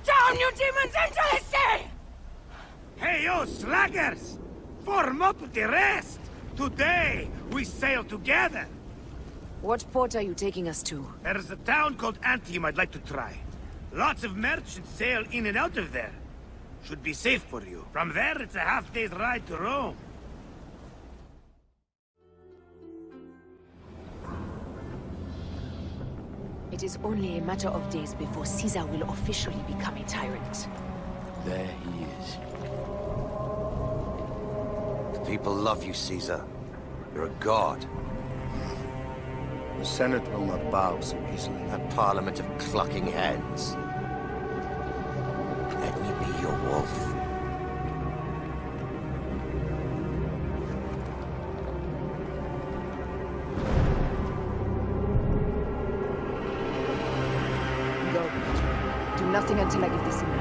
Down, you demons, into the sea! Hey, you slackers! Form up with the rest! Today, we sail together! What port are you taking us to? There's a town called Antium I'd like to try. Lots of merchants sail in and out of there. Should be safe for you. From there, it's a half-day's ride to Rome. It is only a matter of days before Caesar will officially become a tyrant. There he is. The people love you, Caesar. You're a god. The Senate will not bow so easily. That parliament of clucking hens. Let me be your wolf. Go. Do nothing until I give the signal.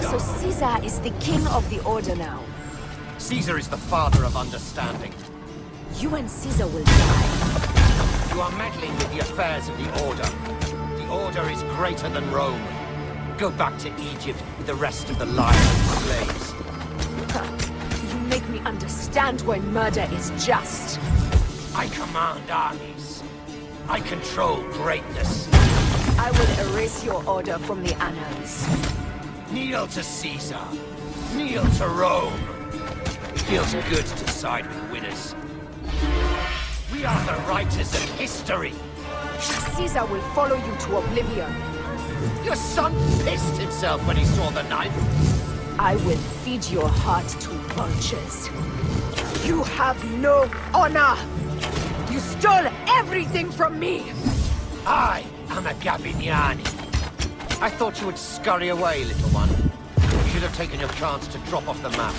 So Caesar is the king of the Order now. Caesar is the father of understanding. You and Caesar will die. You are meddling with the affairs of the Order. The Order is greater than Rome. Go back to Egypt with the rest of the lions and slaves. You make me understand why murder is just. I command armies. I control greatness. I will erase your order from the annals. Kneel to Caesar. Kneel to Rome. It feels good to side with winners. We are the writers of history. Caesar will follow you to oblivion. Your son pissed himself when he saw the knife. I will feed your heart to vultures. You have no honor! You stole everything from me! I am a Gabiniani. I thought you would scurry away, little one. You should have taken your chance to drop off the map.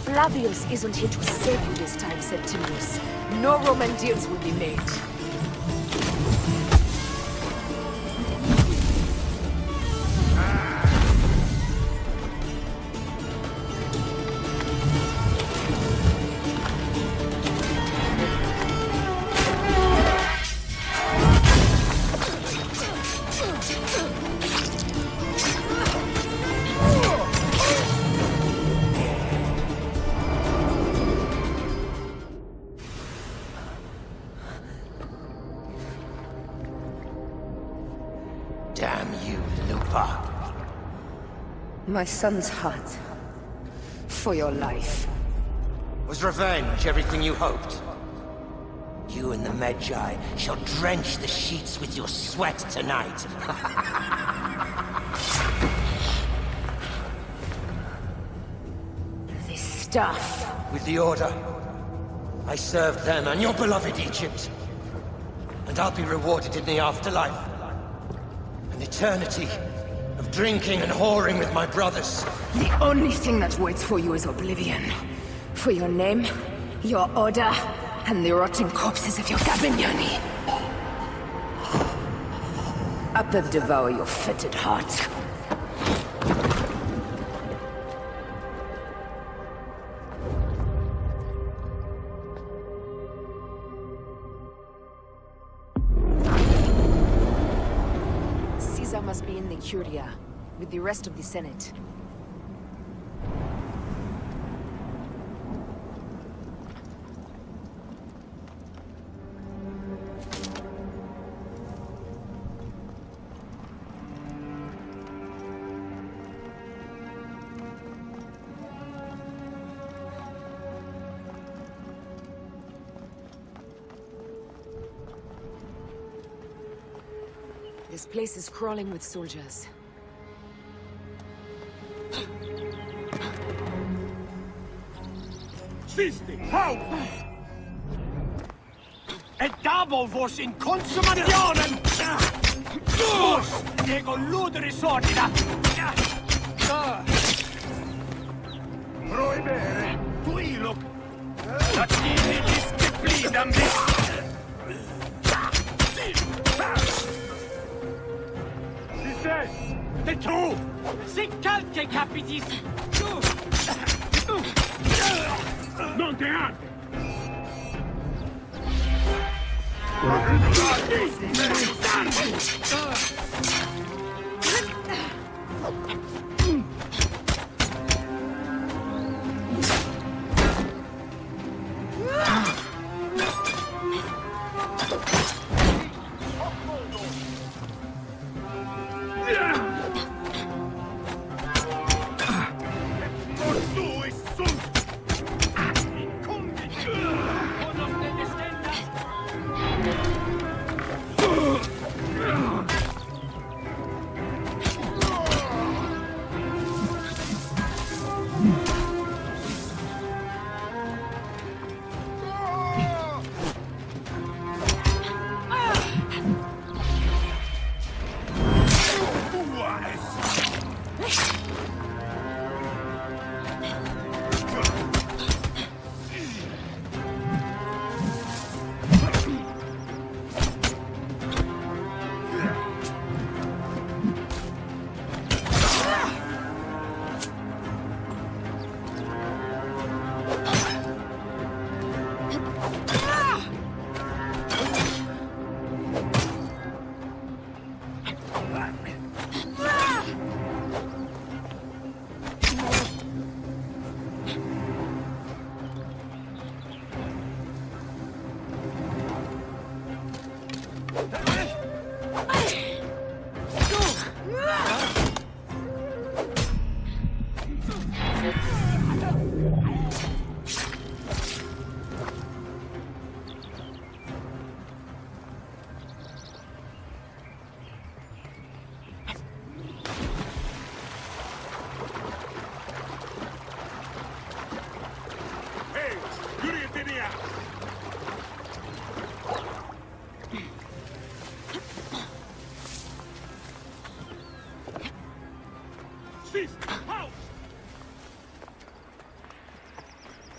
Flavius isn't here to save you this time, Septimius. No Roman deals will be made. My son's heart. For your life. Was revenge everything you hoped? You and the Medjay shall drench the sheets with your sweat tonight. This stuff. With the Order, I served them and your beloved Egypt. And I'll be rewarded in the afterlife. An eternity of drinking and whoring with my brothers. The only thing that waits for you is oblivion. For your name, your order, and the rotting corpses of your Gabignani. Up and devour your fetid heart. Caesar must be in the Curia, with the rest of the Senate. This place is crawling with soldiers. Sisti, hau! E davo vos in consumationem! Vos, ego luderis ordina! Proibere, tu illuc! Latinis deplidam the two! Sic calce capitis! Non te ante!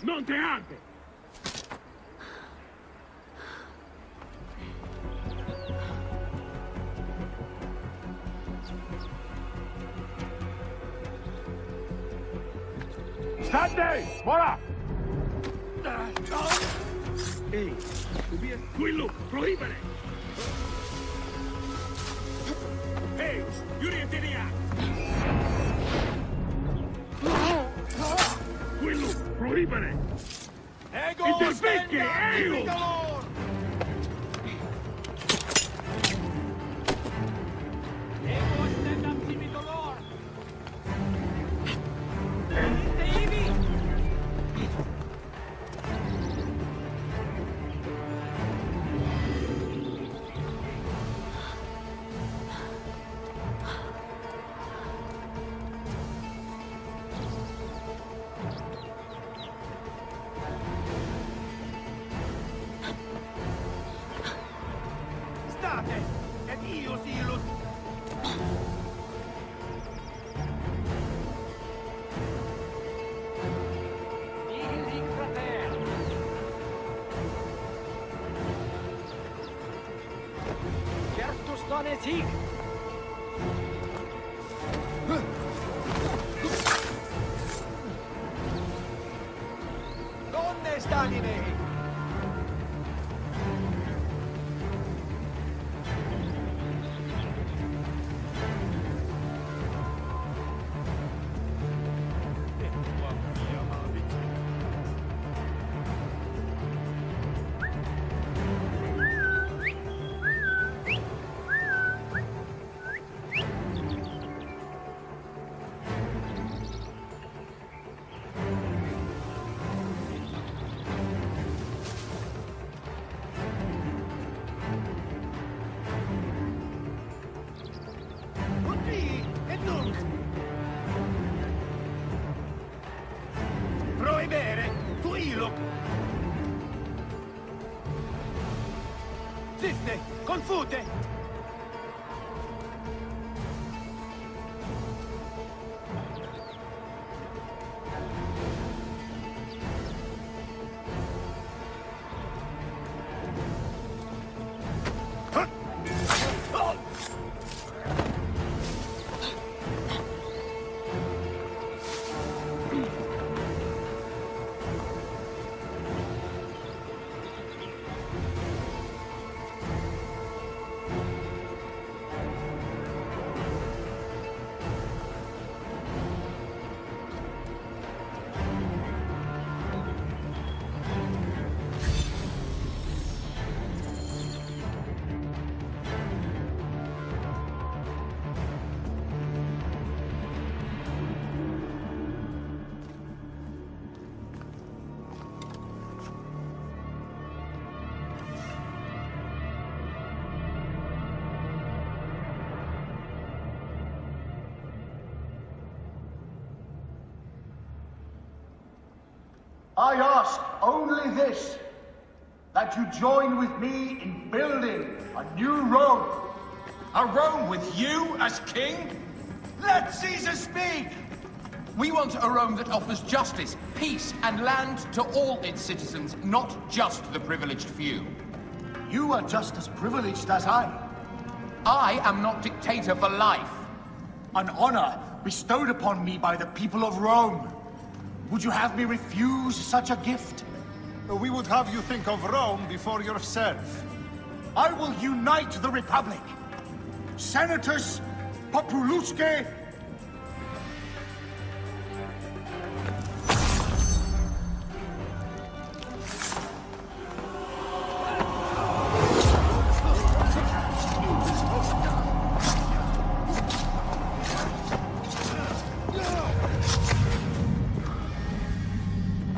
Non te ante! State! Mora! Ehi, qui look, proibere! Ehi, Yuri Antelia! Qui look, proibere! Ego Interpicchi, ego! Ego stendam tibi dolor! fanatic! ¿Dónde está Nine? Proibere, tu ilo! Ziste, confute! I ask only this, that you join with me in building a new Rome. A Rome with you as king? Let Caesar speak! We want a Rome that offers justice, peace, and land to all its citizens, not just the privileged few. You are just as privileged as I. I am not dictator for life. An honor bestowed upon me by the people of Rome. Would you have me refuse such a gift? We would have you think of Rome before yourself. I will unite the Republic. Senatus Populusque.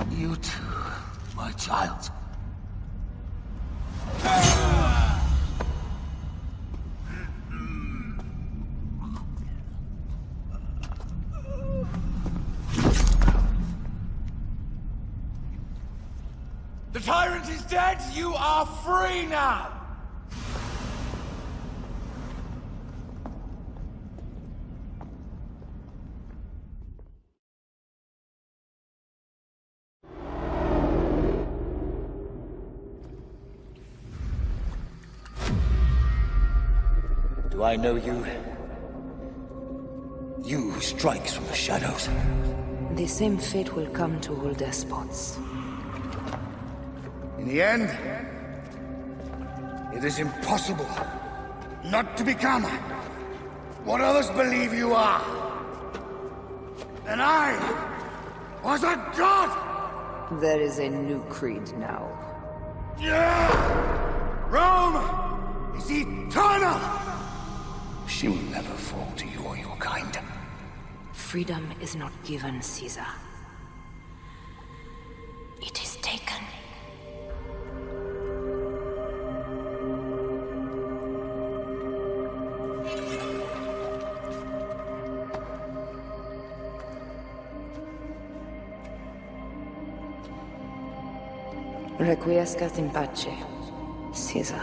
You too, my child. The tyrant is dead, you are free now! Do I know you? You who strikes from the shadows. The same fate will come to all despots. In the end, it is impossible not to become what others believe you are. And I was a god! There is a new creed now. Yeah! Rome is eternal! She will never fall to you or your kind. Freedom is not given, Caesar. It is taken. Requiescat in pace, Caesar.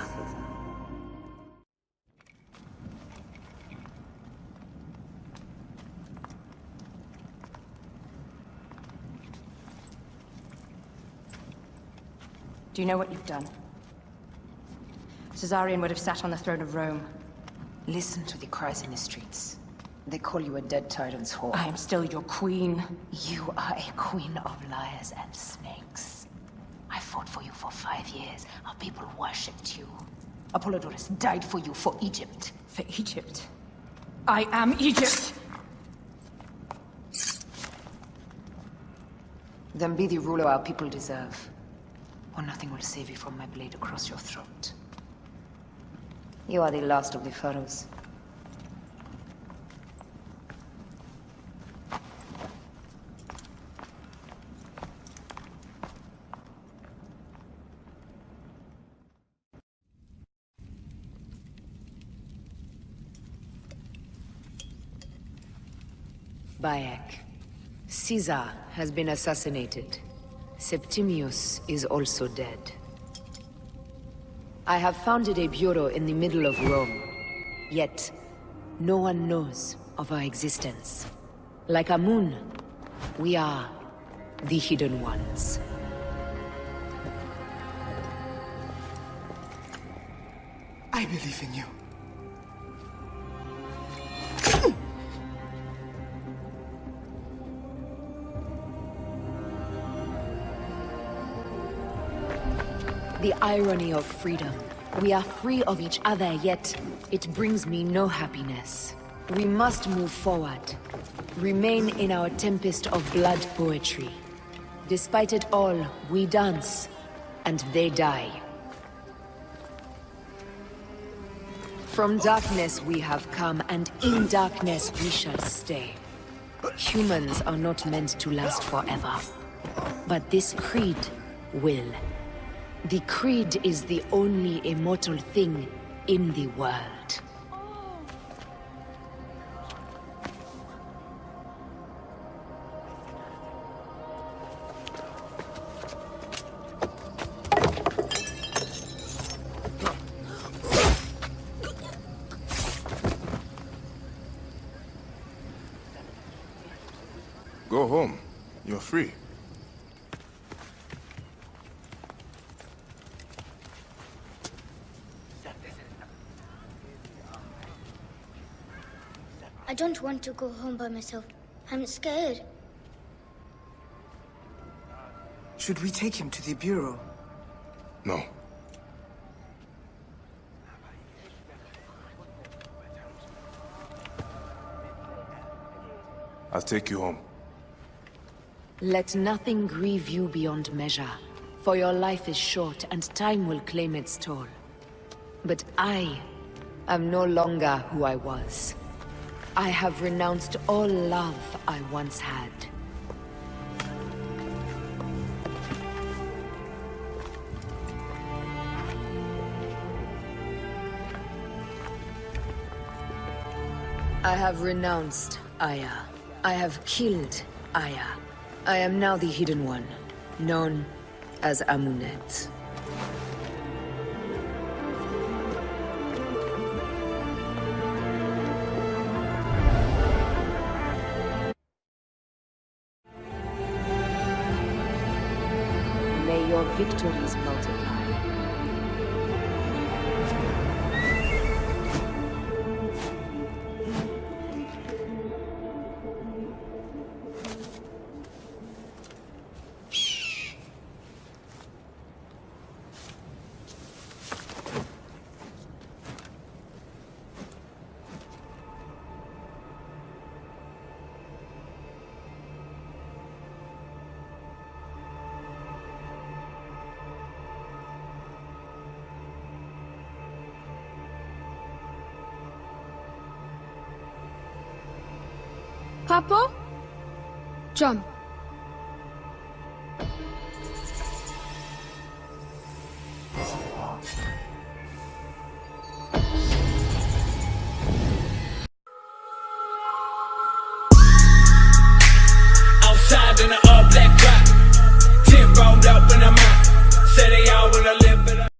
Do you know what you've done? Caesarion would have sat on the throne of Rome. Listen to the cries in the streets. They call you a dead tyrant's whore. I am still your queen. You are a queen of liars and snakes. I fought for you for 5 years. Our people worshipped you. Apollodorus died for you, for Egypt. For Egypt? I am Egypt! Then be the ruler our people deserve. Or nothing will save you from my blade across your throat. You are the last of the pharaohs. Bayek. Caesar has been assassinated. Septimius is also dead. I have founded a bureau in the middle of Rome. Yet, no one knows of our existence. Like Amun, we are the Hidden Ones. I believe in you. The irony of freedom. We are free of each other, yet it brings me no happiness. We must move forward. Remain in our tempest of blood poetry. Despite it all, we dance, and they die. From darkness we have come, and in darkness we shall stay. Humans are not meant to last forever. But this creed will. The creed is the only immortal thing in the world. Go home. You're free. I don't want to go home by myself. I'm scared. Should we take him to the bureau? No. I'll take you home. Let nothing grieve you beyond measure, for your life is short and time will claim its toll. But I am no longer who I was. I have renounced all love I once had. I have renounced Aya. I have killed Aya. I am now the Hidden One, known as Amunet. May your victories multiply. Papa? Jump.